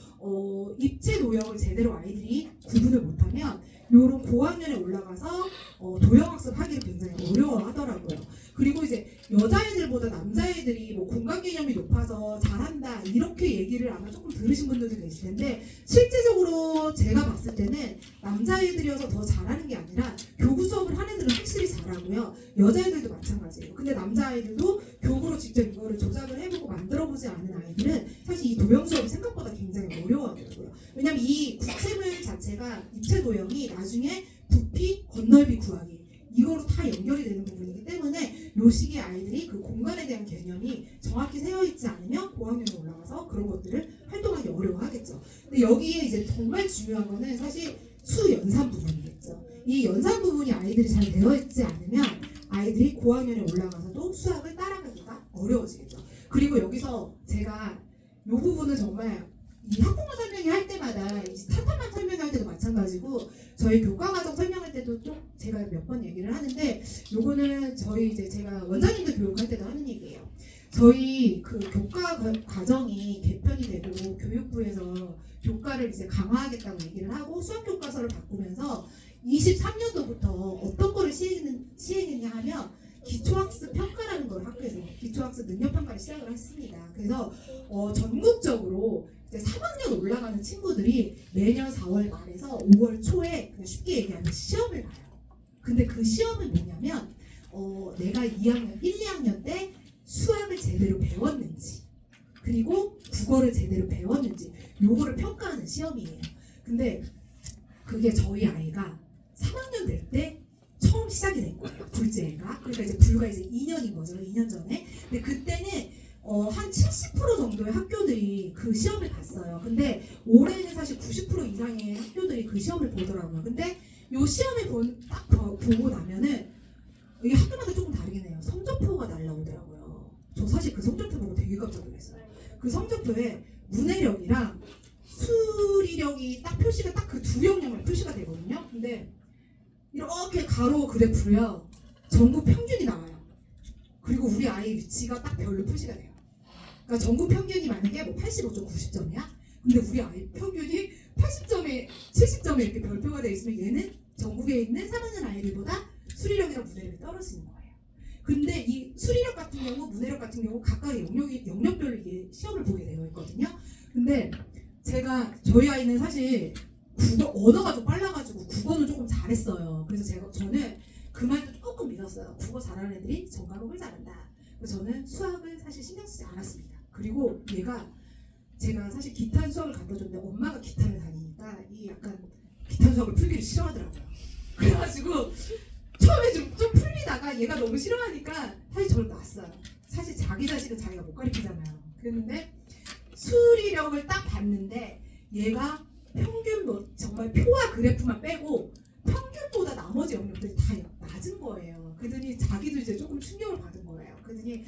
입체 도형을 제대로 아이들이 구분을 못하면 요런 고학년에 올라가서 도형학습 하기를 굉장히 어려워하더라고요. 그리고 이제 여자애들보다 남자애들이 뭐 공간 개념이 높아서 잘한다 이렇게 얘기를 아마 조금 들으신 분들도 계실 텐데 실제적으로 제가 봤을 때는 남자애들이어서 더 잘하는 게 아니라 교구 수업을 하는 애들은 확실히 잘하고요. 여자애들도 마찬가지예요. 근데 남자아이들도 교구로 직접 이거를 조작을 해보고 만들어보지 않은 아이들은 사실 이 도형 수업이 생각보다 굉장히 어려워하더라고요. 왜냐면 이 구체물 자체가 입체 도형이 나중에 부피, 건널비 구하기 이거로 다 연결이 되는 부분이기 때문에 요 시기에 아이들이 그 공간에 대한 개념이 정확히 세어있지 않으면 고학년에 올라가서 그런 것들을 활동하기 어려워하겠죠. 근데 여기에 이제 정말 중요한 거는 사실 수 연산 부분이겠죠. 이 연산 부분이 아이들이 잘 되어 있지 않으면 아이들이 고학년에 올라가서도 수학을 따라가기가 어려워지겠죠. 그리고 여기서 제가 이 부분은 정말 이 학부모 설명회 할 때마다 이 탄탄만 설명할 때도 마찬가지고 저희 교과 과정 설명할 때도 좀 제가 몇 번 얘기를 하는데 요거는 저희 이제 제가 원장님들 교육할 때도 하는 얘기예요. 저희 그 교과 과정이 개편이 되고 교육부에서 교과를 이제 강화하겠다고 얘기를 하고 수학 교과서를 바꾸면서 23년도부터 어떤 거를 시행했냐 하면 기초학습 평가라는 걸 학교에서 기초학습 능력 평가를 시작을 했습니다. 그래서 전국적으로 이제 3학년 올라가는 친구들이 매년 4월 말에서 5월 초에 그냥 쉽게 얘기하면 시험을 봐요. 근데 그 시험은 뭐냐면 내가 2학년, 1, 2학년 때 수학을 제대로 배웠는지 그리고 국어를 제대로 배웠는지 요거를 평가하는 시험이에요. 근데 그게 저희 아이가 3학년 될 때 처음 시작이 된 거예요. 둘째 애가. 그러니까 이제 불과 이제 2년인 거죠. 2년 전에. 근데 그때는 한 70% 정도의 학교들이 그 시험을 봤어요. 근데 올해는 사실 90% 이상의 학교들이 그 시험을 보더라고요. 근데 이 시험을 딱 보고 나면은 이게 학교마다 조금 다르긴 해요. 성적표가 날라오더라고요. 저 사실 그 성적표 보고 되게 깜짝 놀랐어요. 그 성적표에 문해력이랑 수리력이 딱 표시가 딱 그 두 영역만 표시가 되거든요. 근데 이렇게 가로 그래프로요. 전국 평균이 나와요. 그리고 우리 아이 위치가 딱 별로 표시가 돼요. 그러니까 전국 평균이 만약에 뭐 85점, 90점이야. 근데 우리 아이 평균이 80점에 70점에 이렇게 별표가 되어 있으면 얘는 전국에 있는 3학년 아이들보다 수리력이랑 문해력이 떨어지는 거예요. 근데 이 수리력 같은 경우, 문해력 같은 경우 각각의 영역별로 이게 시험을 보게 되어 있거든요. 근데 저희 아이는 사실 국어 언어가 좀 빨라가지고 국어는 조금 잘했어요. 그래서 저는 그 말도 조금 믿었어요. 국어 잘하는 애들이 전과목을 잘한다. 그래서 저는 수학을 사실 신경 쓰지 않았습니다. 그리고 제가 사실 기타 수학을 갖다 줬는데 엄마가 기타를 다니니까 이 약간 기타 수학을 풀기를 싫어하더라고요. 그래가지고 처음에 좀 풀리다가 얘가 너무 싫어하니까 사실 저를 놨어요. 사실 자기 자식은 자기가 못 가르치잖아요. 그랬는데 수리력을 딱 봤는데 얘가 평균 정말 표와 그래프만 빼고 평균보다 나머지 영역들이 다 낮은 거예요. 그러더니 자기도 이제 조금 충격을 받은 거예요. 그러더니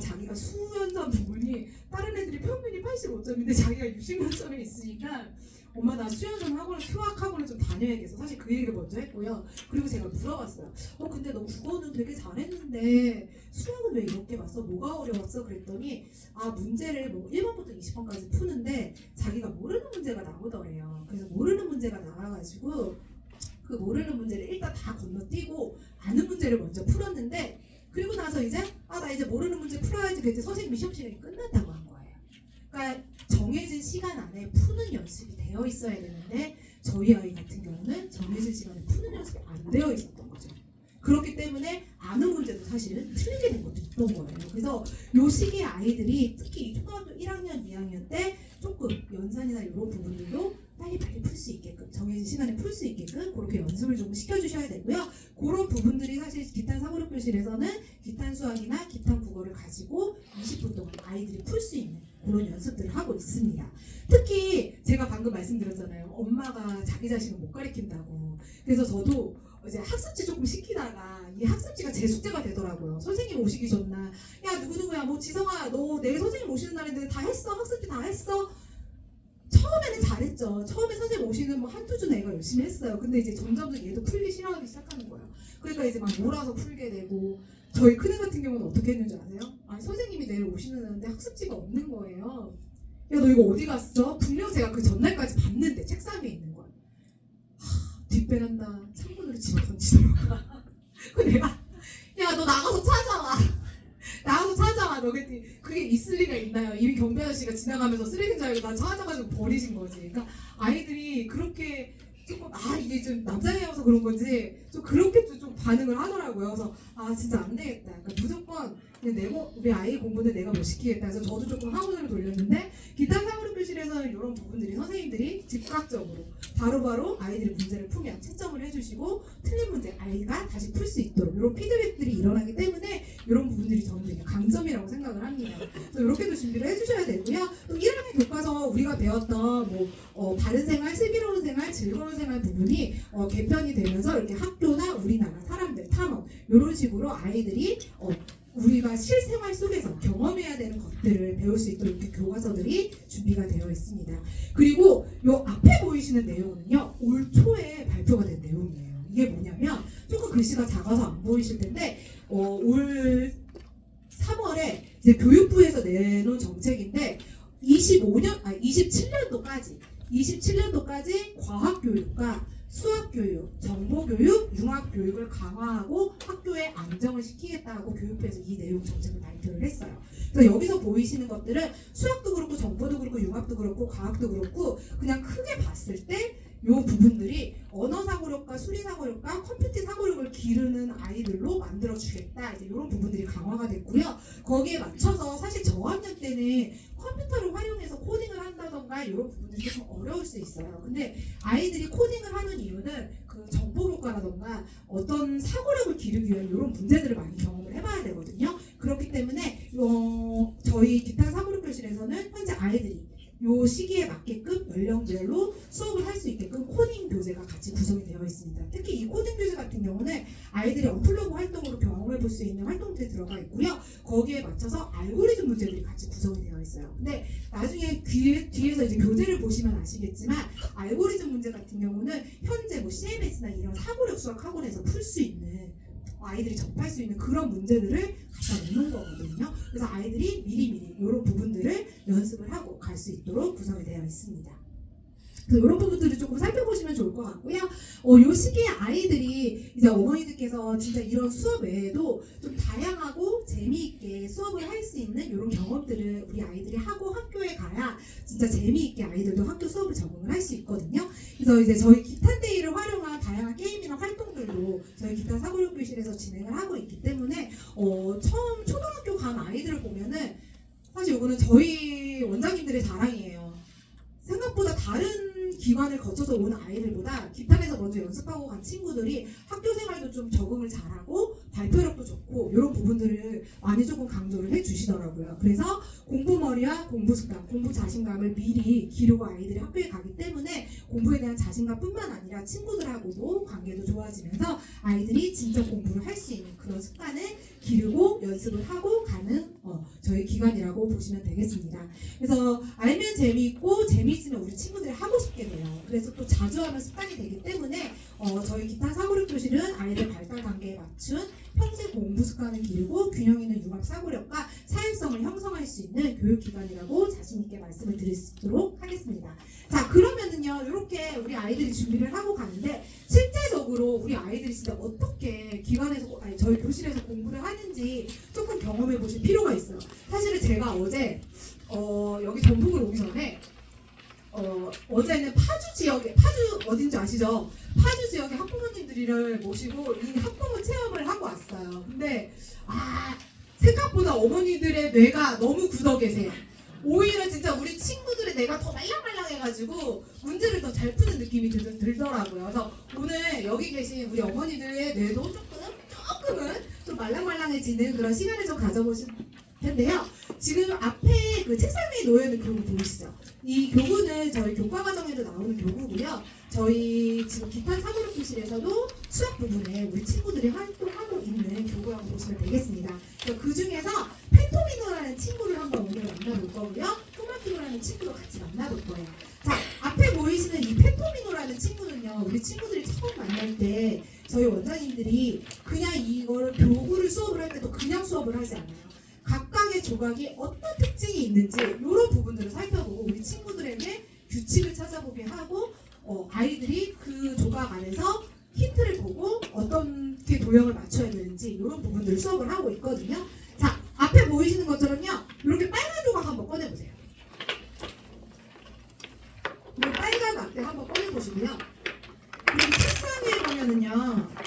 자기가 수연산 부분이 다른 애들이 평균이 85점인데 자기가 60몇 점에 있으니까 엄마 나 수연산 학원 수학 학원을 좀 다녀야겠어. 사실 그 얘기를 먼저 했고요. 그리고 제가 물어봤어요. 근데 너 국어는 되게 잘했는데 수학은 왜 이렇게 봤어? 뭐가 어려웠어? 그랬더니 문제를 뭐 1번부터 20번까지 푸는데 자기가 모르는 문제가 나오더래요. 그래서 모르는 문제가 나와가지고 그 모르는 문제를 일단 다 건너뛰고 아는 문제를 먼저 풀었는데 그리고 나서 이제 나 이제 모르는 문제 풀어야지. 그랬더니 선생님이 시험 시간이 끝났다고 한 거예요. 그러니까 정해진 시간 안에 푸는 연습이 되어 있어야 되는데 저희 아이 같은 경우는 정해진 시간에 푸는 연습이 안 되어 있었던 거죠. 그렇기 때문에 아는 문제도 사실은 틀리게 된 것도 있던 거예요. 그래서 요 시기에 아이들이 특히 초등학교 1학년, 2학년 때 조금 연산이나 이런 부분들도 빨리빨리 풀 수 있게끔 정해진 시간에 풀 수 있게끔 그렇게 연습을 좀 시켜주셔야 되고요. 그런 부분들이 사실 기탄 사고력교실에서는 기탄 수학이나 기탄 국어를 가지고 20분 동안 아이들이 풀 수 있는 그런 연습들을 하고 있습니다. 특히 제가 방금 말씀드렸잖아요. 엄마가 자기 자식을 못 가르친다고. 그래서 저도 이제 학습지 조금 시키다가 이 학습지가 제 숙제가 되더라고요. 선생님 오시기 전날 야 누구누구야 뭐 지성아 너 내일 선생님 오시는 날인데 다 했어? 학습지 다 했어? 처음에는 잘했죠. 처음에 선생님 오시는 뭐 한두 주 내가 열심히 했어요. 근데 이제 점점 얘도 풀기 싫어하기 시작하는 거예요. 그러니까 이제 막 몰아서 풀게 되고 저희 큰애 같은 경우는 어떻게 했는지 아세요? 아니 선생님이 내일 오시는데 학습지가 없는 거예요. 야 너 이거 어디 갔어? 분명 제가 그 전날까지 봤는데 책상 위에 있는 거야. 뒷배난다 창문으로 집어 던지더라고. 그 내가 야 너 나가서 찾아와. 나가서 찾아와. 너 그게 있을 리가 있나요? 이미 경비 아저씨가 지나가면서 쓰레기인 줄 알고 나 찾아가지고 버리신 거지. 그러니까 아이들이 그렇게 조금 이게 좀 남자애여서 그런 건지 좀 그렇게 좀 반응을 하더라고요. 그래서 진짜 안 되겠다. 그러니까 무조건 그냥 우리 아이 공부는 내가 못 시키겠다 해서 저도 조금 학원으로 돌렸는데 기타 사고력교실에서는 이런 부분들이 선생님들이 즉각적으로 바로바로 아이들의 문제를 풀면 채점을 해주시고 틀린 문제 아이가 다시 풀 수 있도록 이런 피드백들이 일어나기 때문에 이런 부분들이 저는 되게 강점이라고 생각을 합니다. 그래서 이렇게도 준비를 해주셔야 되고요. 또 1학년 교과서 우리가 배웠던 바른 생활, 슬기로운 생활, 즐거운 생활 부분이 개편이 되면서 이렇게 학교나 우리나라 사람들, 탐험 이런 식으로 아이들이 우리가 실생활 속에서 경험해야 되는 것들을 배울 수 있도록 이렇게 교과서들이 준비가 되어 있습니다. 그리고 요 앞에 보이시는 내용은요, 올 초에 발표가 된 내용이에요. 이게 뭐냐면 조금 글씨가 작아서 안 보이실 텐데 올 3월에 이제 교육부에서 내놓은 정책인데 27년도까지 과학교육과 수학교육, 정보교육, 융합교육을 강화하고 학교에 안정을 시키겠다고 교육부에서 이 내용 정책을 발표를 했어요. 그래서 여기서 보이시는 것들은 수학도 그렇고 정보도 그렇고 융합도 그렇고 과학도 그렇고 그냥 크게 봤을 때 이 부분들이 언어사고력과 수리사고력과 컴퓨터 사고력을 기르는 아이들로 만들어주겠다. 이제 이런 부분들이 강화가 됐고요. 거기에 맞춰서 사실 저학년 때는 컴퓨터를 활용해서 코딩을 한다던가 이런 부분들이 좀 어려울 수 있어요. 근데 아이들이 코딩을 하는 이유는 그 정보교과라던가 어떤 사고력을 기르기 위한 이런 문제들을 많이 경험을 해봐야 되거든요. 그렇기 때문에 저희 기타 사고력 교실에서는 현재 아이들이 요 시기에 맞게끔 연령별로 수업을 할 수 있게끔 코딩 교재가 같이 구성이 되어 있습니다. 특히 이 코딩 교재 같은 경우는 아이들이 언플러그 활동으로 경험해 볼 수 있는 활동들이 들어가 있고요. 거기에 맞춰서 알고리즘 문제들이 같이 구성이 되어 있어요. 근데 나중에 뒤에서 이제 교재를 보시면 아시겠지만 알고리즘 문제 같은 경우는 현재 뭐 CMS나 이런 사고력 수학 학원에서 풀 수 있는 아이들이 접할 수 있는 그런 문제들을 갖다 놓는 거거든요. 그래서 아이들이 미리미리 이런 부분들을 연습을 하고 갈 수 있도록 구성이 되어 있습니다. 그래서 이런 부분들을 조금 살펴보시면 좋을 것 같고요. 이 시기에 아이들이 이제 어머니들께서 진짜 이런 수업 외에도 좀 다양하고 재미있게 수업을 할 수 있는 이런 경험들을 우리 아이들이 하고 학교에 가야 진짜 재미있게 아이들도 학교 수업을 적응을 할 수 있거든요. 그래서 이제 저희 기탄데이를 활용한 다양한 게임이나 활동들도 저희 기타 사고력 교실에서 진행을 하고 있기 때문에 처음 초등학교 간 아이들을 보면은 사실 이거는 저희 원장님들의 자랑이에요. 생각보다 다른 기관을 거쳐서 오는 아이들보다 기탄에서 먼저 연습하고 간 친구들이 학교 생활도 좀 적응을 잘하고 발표력도 좋고 이런 부분들을 많이 조금 강조를 해주시더라고요. 그래서 공부머리와 공부 습관, 공부 자신감을 미리 기르고 아이들이 학교에 가기 때문에 공부에 대한 자신감뿐만 아니라 친구들하고도 관계도 좋아지면서 아이들이 진짜 공부를 할 수 있는 그런 습관을 기르고 연습을 하고 가는 저희 기관이라고 보시면 되겠습니다. 그래서 알면 재미있고 재미있으면 우리 친구들이 하고 싶게 돼요. 그래서 또 자주 하면 습관이 되기 때문에 저희 기타 사고력 교실은 아이들 발달 단계에 맞춘 평생 공부 습관을 기르고 균형 있는 융합 사고력과 사회성을 형성할 수 있는 교육기관이라고 자신있게 말씀을 드리도록 하겠습니다. 자, 그러면은요, 이렇게 우리 아이들이 준비를 하고 가는데 실제적으로 우리 아이들이 진짜 어떻게 기관에서 저희 교실에서 공부를 하는지 조금 경험해 보실 필요가 있어요. 사실은 제가 어제 여기 전북을 오기 전에 어제는 파주 지역에, 파주 어딘지 아시죠? 파주 지역의 학부모님들을 모시고 이 학부모 체험을 하고 왔어요. 근데 생각보다 어머니들의 뇌가 너무 굳어 계세요. 오히려 진짜 우리 친구들의 뇌가 더 말랑말랑해가지고 문제를 더 잘 푸는 느낌이 들더라고요. 그래서 오늘 여기 계신 우리 어머니들의 뇌도 조금은 좀 말랑말랑해지는 그런 시간을 좀 가져보실 텐데요. 지금 앞에 그 책상 위에 놓여있는 교구 보이시죠? 이 교구는 저희 교과과정에도 나오는 교구고요. 저희 지금 기타 사고력교실에서도 수학 부분에 우리 친구들이 활동하고 있는 교구라고 보시면 되겠습니다. 그 중에서 펜토미노라는 친구를 한번 오늘 만나볼 거고요. 토마티노라는 친구도 같이 만나볼 거예요. 자, 앞에 보이시는 이 펜토미노라는 친구는요. 우리 친구들이 처음 만날 때 저희 원장님들이 그냥 이걸 교구를 수업을 할 때도 그냥 수업을 하지 않아요. 각각의 조각이 어떤 특징이 있는지 이런 부분들을 살펴보고 우리 친구들에게 규칙을 찾아보게 하고 아이들이 그 조각 안에서 힌트를 보고 어떻게 도형을 맞춰야 되는지 이런 부분들을 수업을 하고 있거든요. 자, 앞에 보이시는 것처럼요. 이렇게 빨간 조각 한번 꺼내보세요. 이 빨간 막대 한번 꺼내보시고요. 그리고 책상 위에 보면은요.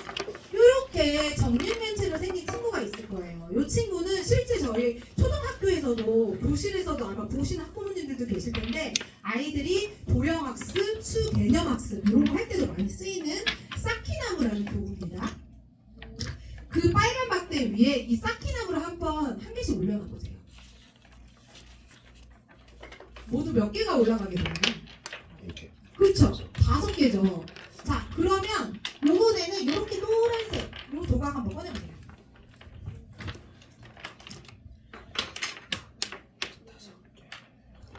이렇게 정육면체로 생긴 친구가 있을 거예요. 이 친구는 실제 저희 초등학교에서도 교실에서도 아마 보시는 학부모님들도 계실 텐데 아이들이 도형학습, 수개념학습 이런 거 할 때도 많이 쓰이는 사키나무라는 교구입니다. 그 빨간 막대 위에 이 사키나무를 한 개씩 올려놔 보세요. 모두 몇 개가 올라가게 되나요? 이렇게. 그렇죠. 5개죠. 자, 그러면 요번에는 이렇게 노란색 요 조각 한번 꺼내보세요.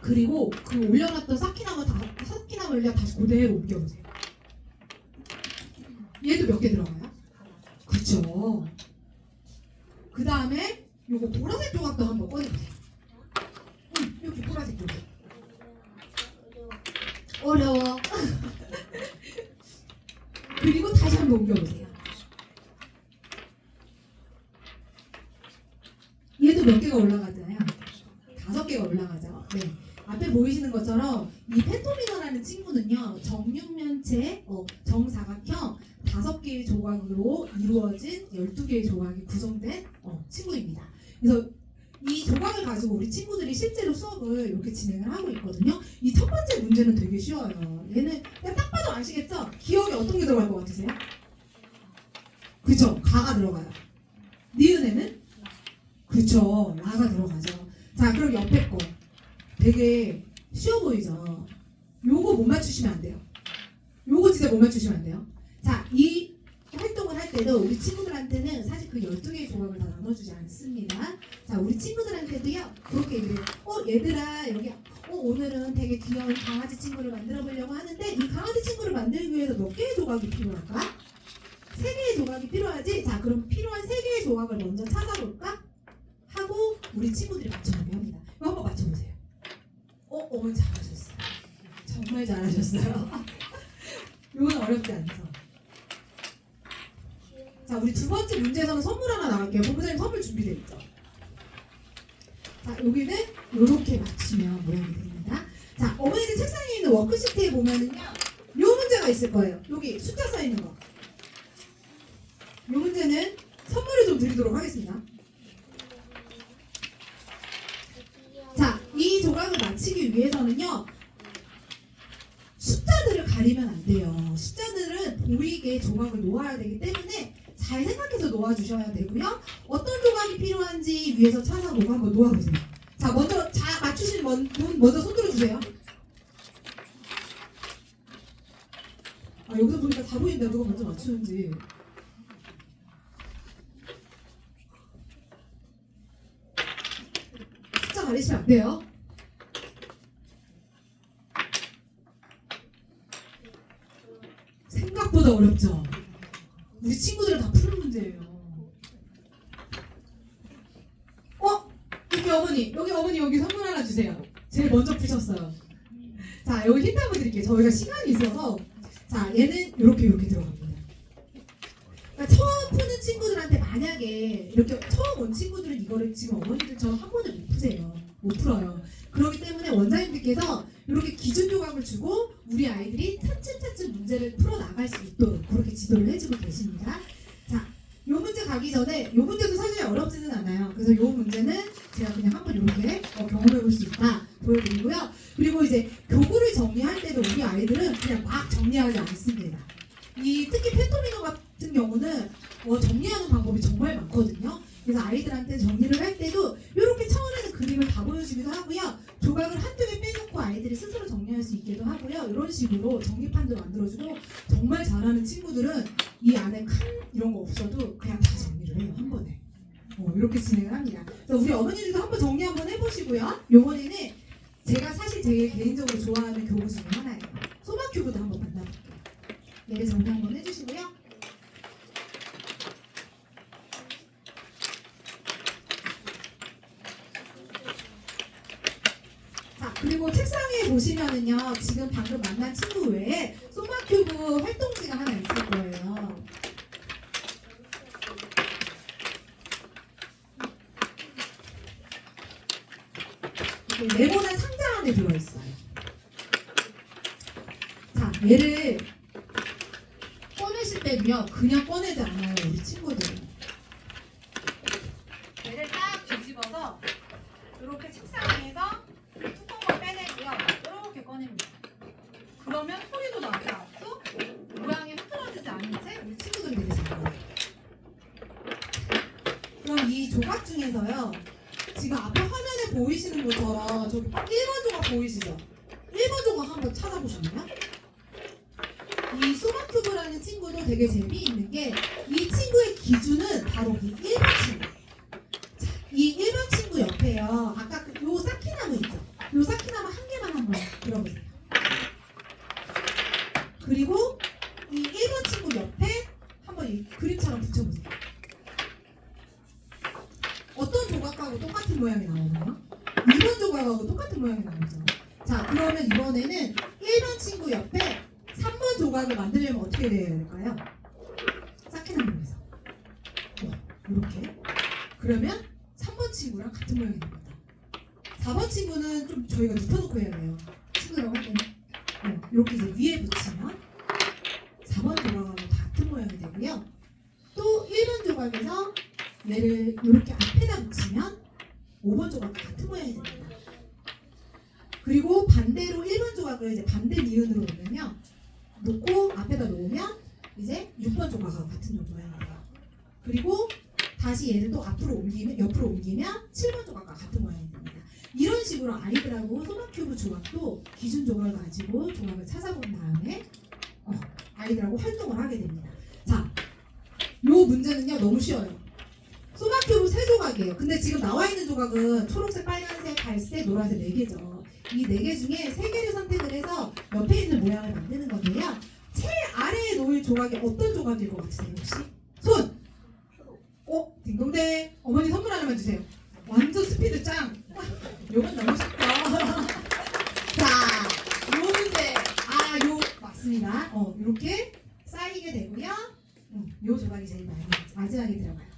그리고 그 올려놨던 사키나무를 그냥 다시 그대로 옮겨보세요. 얘도 몇 개 들어가요? 그쵸. 그 다음에 요거 보라색 조각도 한번 꺼내보세요. 여기 보라색 조각. 어려워. 그리고 다시 한번 옮겨보세요. 얘도 몇 개가 올라가잖아요. 5개가 올라가죠. 네. 앞에 보이시는 것처럼 이 펜토미너라는 친구는요. 정육면체 정사각형 5개의 조각으로 이루어진 12개의 조각이 구성된 친구입니다. 그래서 이 조각을 가지고 우리 친구들이 실제로 수업을 이렇게 진행을 하고 있거든요. 이 첫 번째 문제는 되게 쉬워요. 얘는 그냥 딱 봐도 아시겠죠? 기억에 어떤 게 들어갈 것 같으세요? 그쵸? 가가 들어가요. 니은에는? 그쵸? 라가 들어가죠. 자, 그럼 옆에 거 되게 쉬워 보이죠? 요거 못 맞추시면 안 돼요. 요거 진짜 못 맞추시면 안 돼요. 자, 이 활동을 할 때도 우리 친구들한테는 사실 그 12개의 조각을 다 나눠주지 않습니다. 자, 우리 친구들한테도요, 그렇게 얘기해요. 얘들아, 여기, 오늘은 되게 귀여운 강아지 친구를 만들어 보려고 하는데, 이 강아지 친구를 만들기 위해서 몇 개의 조각이 필요할까? 3개의 조각이 필요하지? 자, 그럼 필요한 3개의 조각을 먼저 찾아볼까? 하고, 우리 친구들이 맞춰보게 합니다. 이거 한번 맞춰보세요. 어머니 잘하셨어요. 정말 잘하셨어요. 이건 어렵지 않죠? 자, 우리 두 번째 문제에서는 선물 하나 나갈게요. 본부장님 선물 준비되어 있죠? 자, 여기는 이렇게 맞추면 모양이 됩니다. 자, 어머니들 책상 위에 있는 워크시트에 보면은요, 요 문제가 있을 거예요. 여기 숫자 써 있는 거. 요 문제는 선물을 좀 드리도록 하겠습니다. 자, 이 조각을 맞히기 위해서는요, 숫자들을 가리면 안 돼요. 숫자들은 보이게 조각을 놓아야 되기 때문에 잘 생각해서 놓아주셔야 되고요. 어떤 조각이 필요한지 위에서 찾아보고 한번 놓아보세요. 자, 먼저 맞추신 분 먼저 손 들어주세요. 여기서 보니까 다 보인다. 누가 먼저 맞추는지. 숫자 가리시면 안 돼요. 생각보다 어렵죠? 우리 친구들은 다 푸는 문제예요. 여기 어머니 여기 선물 하나 주세요. 제일 먼저 푸셨어요. 자, 여기 힌트 한번 드릴게요. 저희가 시간이 있어서 자, 얘는 이렇게 들어갑니다. 그러니까 처음 푸는 친구들한테 만약에 이렇게 처음 온 친구들은 이거를 지금 어머니들처럼 한 번에 못 푸세요. 못 풀어요. 그렇기 때문에 원장님들께서 이렇게 기준 조각을 주고 우리 아이들이 차츰차츰 문제를 풀어 나갈 수 있도록 그렇게 지도를 해주고 계십니다. 자, 요 문제 가기 전에 요 문제도 사실 어렵지는 않아요. 그래서 요 문제는 제가 그냥 한번 이렇게 경험해 볼 수 있다. 우리 아이들은 그냥 막 정리하지 않습니다. 특히 펜토미노 같은 경우는 정리하는 방법이 정말 많거든요. 그래서 아이들한테 정리를 할 때도 이렇게 처음에는 그림을 다 보여주기도 하고요. 조각을 한두 개 빼놓고 아이들이 스스로 정리할 수 있게도 하고요. 이런 식으로 정리판도 만들어주고 정말 잘하는 친구들은 이 안에 칸 이런 거 없어도 그냥 다 정리를 해요. 한 번에. 이렇게 진행을 합니다. 그래서 우리 어머니들도 한번 정리 한번 해보시고요. 요번에는 제가 사실 제일 개인적으로 좋아하는 교구 중에 하나예요. 소마큐브도 한번 만나볼게요. 얘를 정리 한번 해주시고요. 자, 그리고 책상 위에 보시면은요, 지금 방금 만난 친구 외에 소마큐브 활동지가 하나 있을 거예요. 네모난 상자 안에 들어있어요. 자, 얘를 꺼내실 때도요, 그냥 꺼내지 않아요, 우리 친구들은. 얘를 딱 뒤집어서 이렇게 책상 위에서 뚜껑을 빼내고요, 이렇게 꺼냅니다. 그러면 소리도 나지 않고 모양이 흐트러지지 않은 채 우리 친구들이 되게 잘 나와요. 그럼 이 조각 중에서요, 지금 앞에 화면에 보이시는 것처럼 저기 1번 조각 보이시죠? 1번 조각 한번 찾아보셨나요? 이 소마큐브라는 친구도 되게 재미있는 게 이 친구의 기준은 바로 이 1번 친구예요. 자, 이 1번 친구 옆에요. 아까 요 사키나무 있죠? 요 사키나무 한 개만 한번 들어보세요. 그리고 이 1번 친구 옆에 한번 이 그림처럼 붙여보세요. 어떤 조각하고 똑같은 모양이 나오나요? 2번 조각하고 똑같은 모양이 나오죠. 자, 그러면 이번에는 1번 친구 옆에 3번 조각을 만들려면 어떻게 돼야 될까요? 사키나무에서 이렇게. 그러면 3번 친구랑 같은 모양이 됩니다. 4번 친구는 좀 저희가 눕혀놓고 해야 돼요. 친구라고 할 때는 이렇게 이제 위에 붙이면 4번 조각하고 같은 모양이 되고요. 또 1번 조각에서 얘를 이렇게 앞에다 붙이면 5번 조각과 같은 모양이 됩니다. 그리고 반대로 1번 조각을 이제 반대 니은으로 놓으면요, 놓고 앞에다 놓으면 이제 6번 조각하고 같은 모양이 돼요. 그리고 다시 얘를 또 앞으로 옮기면, 옆으로 옮기면 7번 조각과 같은 모양이 됩니다. 이런 식으로 아이들하고 소마큐브 조각도 기준 조각을 가지고 조각을 찾아본 다음에 아이들하고 활동을 하게 됩니다. 자, 요 문제는요 너무 쉬워요. 소마큐브 3조각이에요. 근데 지금 나와 있는 조각은 초록색, 빨간색, 갈색, 노란색 4개죠. 이 4개 중에 3개를 선택을 해서 옆에 있는 모양을 만드는 건데요. 제일 아래에 놓일 조각이 어떤 조각일 것 같으세요 혹시? 손! 딩동댕! 어머니 선물 하나만 주세요. 완전 스피드 짱! 요건 너무 쉽죠? 자, 요 문제! 요 맞습니다. 이렇게 쌓이게 되고요. 요 조각이 제일 마지막에 들어가요.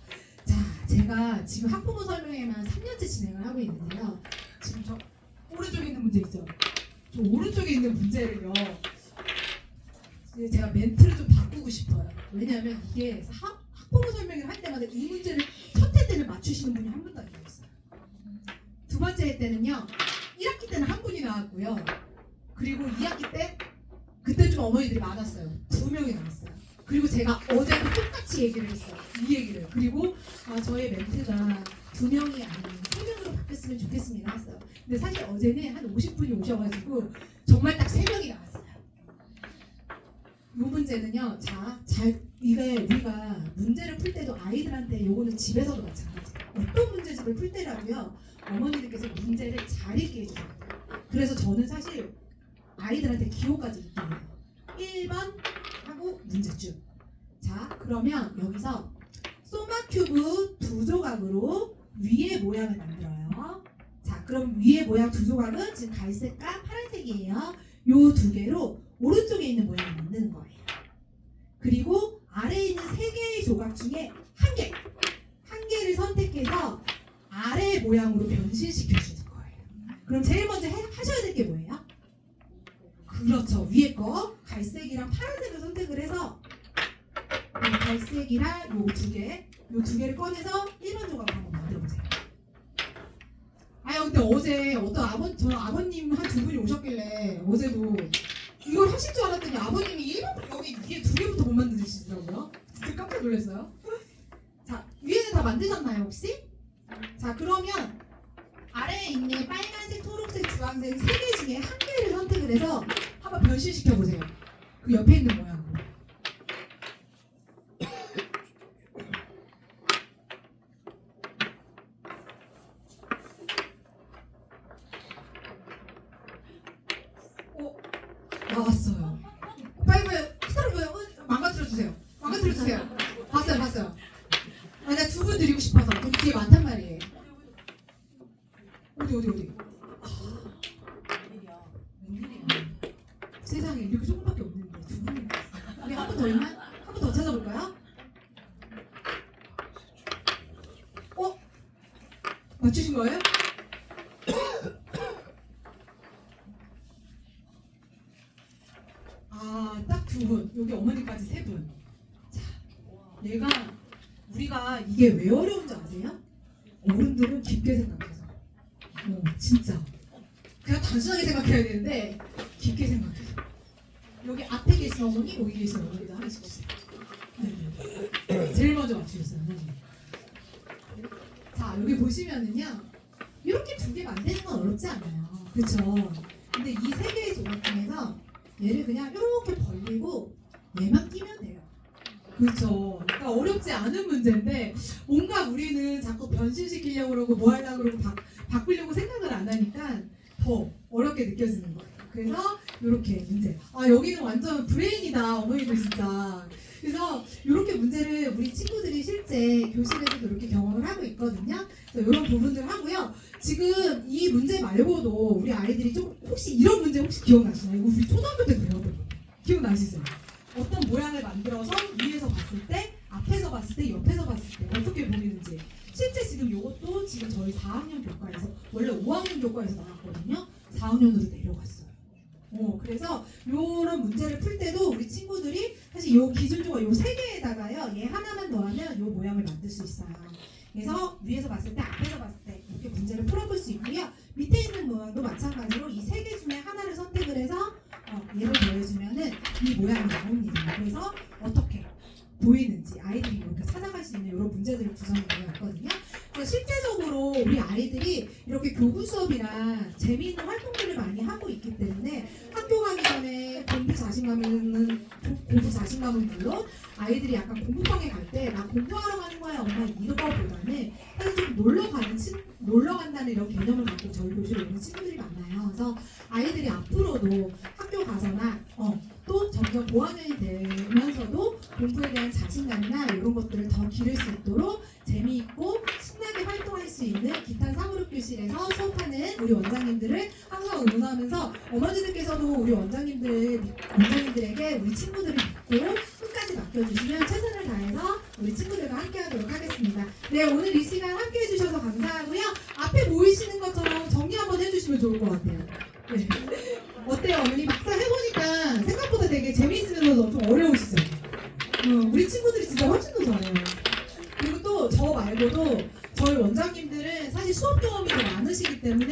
자, 제가 지금 학부모 설명회만 3년째 진행을 하고 있는데요. 지금 저 오른쪽에 있는 문제 있죠? 저 오른쪽에 있는 문제를요, 이제 제가 멘트를 좀 바꾸고 싶어요. 왜냐하면 이게 학부모 설명회를 할 때마다 이 문제를 첫 해 때는 맞추시는 분이 한 분도 안 나왔어요. 두 번째 해 때는요, 1학기 때는 한 분이 나왔고요. 그리고 2학기 때 그때 좀 어머니들이 많았어요. 2명이 나왔어요. 그리고 제가 어제도 똑같이 얘기를 했어요. 이 얘기를. 그리고 저의 멘트가 2명이 아닌 3명으로 바뀌었으면 좋겠습니다 했어요. 근데 사실 어제는 한 50분이 오셔가지고 정말 딱 3명이 나왔어요. 이 문제는요, 이게 우리가 문제를 풀 때도 아이들한테 요거는 집에서도 마찬가지예요. 어떤 문제집을 풀 때라도요, 어머니들께서 문제를 잘 읽게 해주셔야 돼요. 그래서 저는 사실 아이들한테 기호까지 읽게 해요. 1번 하고 문제쭉. 자, 그러면 여기서 소마큐브 2조각으로 위에 모양을 만들어요. 자, 그럼 위에 모양 2조각은 지금 갈색과 파란색이에요. 요 2개로 오른쪽에 있는 모양을 만드는 거예요. 그리고 아래에 있는 3개의 조각 중에 한 개를 선택해서 아래 모양으로 변신시켜 주는 거예요. 그럼 제일 먼저 하셔야 될 게 뭐예요? 그렇죠. 위에 거 갈색이랑 파란색을 선택을 해서 갈색이랑 요 2개, 요 2개를 꺼내서 1번 조각을 한번 만들어 보세요. 근데 어제 어떤 아버님 한 2분이 오셨길래 어제도 이걸 하실 줄 알았더니 아버님이 1번 여기 위에 2개부터 못 만드시더라고요. 진짜 깜짝 놀랐어요. 자, 위에는 다 만드셨나요 혹시? 자, 그러면 아래에 있는 빨간색, 초록색, 주황색 3개 중에 한 개를 선택을 해서 한번 변신시켜 보세요. 그 옆에 있는 모양으로. 나왔어요. 빨리 스타를 망가뜨려 주세요. 망가뜨려 주세요. 봤어요. 아, 나 2분 드리고 싶어서 돈 뒤에 많단 말이에요. 어디? 웬일이야? 세상에 이렇게 조금밖에 없는데 2분이. 우리 한 번 더만? 한 번 더 찾아볼까요? 맞추신 거예요? 딱 2분. 여기 어머니까지 3분. 자, 우리가 이게 왜 어려운지 아세요? 어른들은 깊게 생각해서. 진짜. 그냥 단순하게 생각해야 되는데 깊게 생각해서. 여기 앞에 계신 어머니, 여기 계신 어머니도 하나씩 주세요. 네. 제일 먼저 맞추셨어요, 어머니. 자, 여기 보시면은요. 이렇게 2개 만드는 건 어렵지 않아요. 그쵸? 근데 이 3개의 조각 중에서 얘를 그냥 이렇게 벌리고 얘만 끼면 돼요. 그렇죠. 그러니까 어렵지 않은 문제인데 뭔가 우리는 자꾸 변신시키려고 그러고 뭐 하려고 그러고 바꾸려고 생각을 안 하니까 더 어렵게 느껴지는 거예요. 그래서 이렇게 문제. 여기는 완전 브레인이다 어머니들 진짜. 그래서 이렇게 문제를 우리 친구들이 실제 교실에서도 이렇게 경험을 하고 있거든요. 그래서 이런 부분들 하고요. 지금 이 문제 말고도 우리 아이들이 좀 혹시 이런 문제 혹시 기억나시나요? 이거 우리 초등학교 때도 배웠던 거 기억나시죠? 어떤 모양을 만들어서 위에서 봤을 때, 앞에서 봤을 때, 옆에서 봤을 때 어떻게 보이는지. 실제 지금 이것도 지금 저희 4학년 교과에서 원래 5학년 교과에서 나왔거든요. 4학년으로 내려갔어요. 그래서 이런 문제를 풀 때도 우리 친구들이 사실 요 기준조각 요 3개에다가요 얘 하나만 더하면 요 모양을 만들 수 있어요. 그래서 위에서 봤을 때, 앞에서 봤을 때 이렇게 문제를 풀어볼 수 있고요. 밑에 있는 모양도 마찬가지로 이 3개 중에 하나를 선택을 해서 얘를 더해주면은 이 모양이 나옵니다. 그래서 어떻게 보이는지 아이들이 이렇게 찾아갈 수 있는 이런 문제들을 구성해 놓았거든요. 그래서 실제적으로 우리 아이들이 이렇게 교구 수업이나 재미있는 활동들을 많이 하고 있기 때문에 학교 가기 전에 공부 자신감은 물론 아이들이 약간 공부방에 갈 때 나 공부하러 가는 거야 엄마 이거보다는 사실 좀 놀러 간다는 이런 개념을 갖고 저희 교실에 오는 친구들이 많아요. 그래서 아이들이 앞으로도 학교 가서나 또 점점 고학년이 되면서도 공부에 대한 자신감이나 이런 것들을 더 기를 수 있도록 재미있고 신나게 활동할 수 있는 기탄 사무력교실에서 수업하는 우리 원장님들을 항상 응원하면서 어머니들께서도 우리 원장님들에게 우리 친구들을 믿고 끝까지 맡겨주시면 최선을 다해서 우리 친구들과 함께하도록 하겠습니다. 네, 오늘 이 시간 함께해 주셔서 감사하고요. 앞에 보이시는 것처럼 정리 한번 해주시면 좋을 것 같아요. 네. 어때요, 어머니? 막상 해보니까 생각보다 되게 재미있으면서도 좀 어려우시죠? 우리 친구들이 진짜 훨씬 더 잘해요. 그리고 또 저 말고도 저희 원장님들은 사실 수업 경험이 더 많으시기 때문에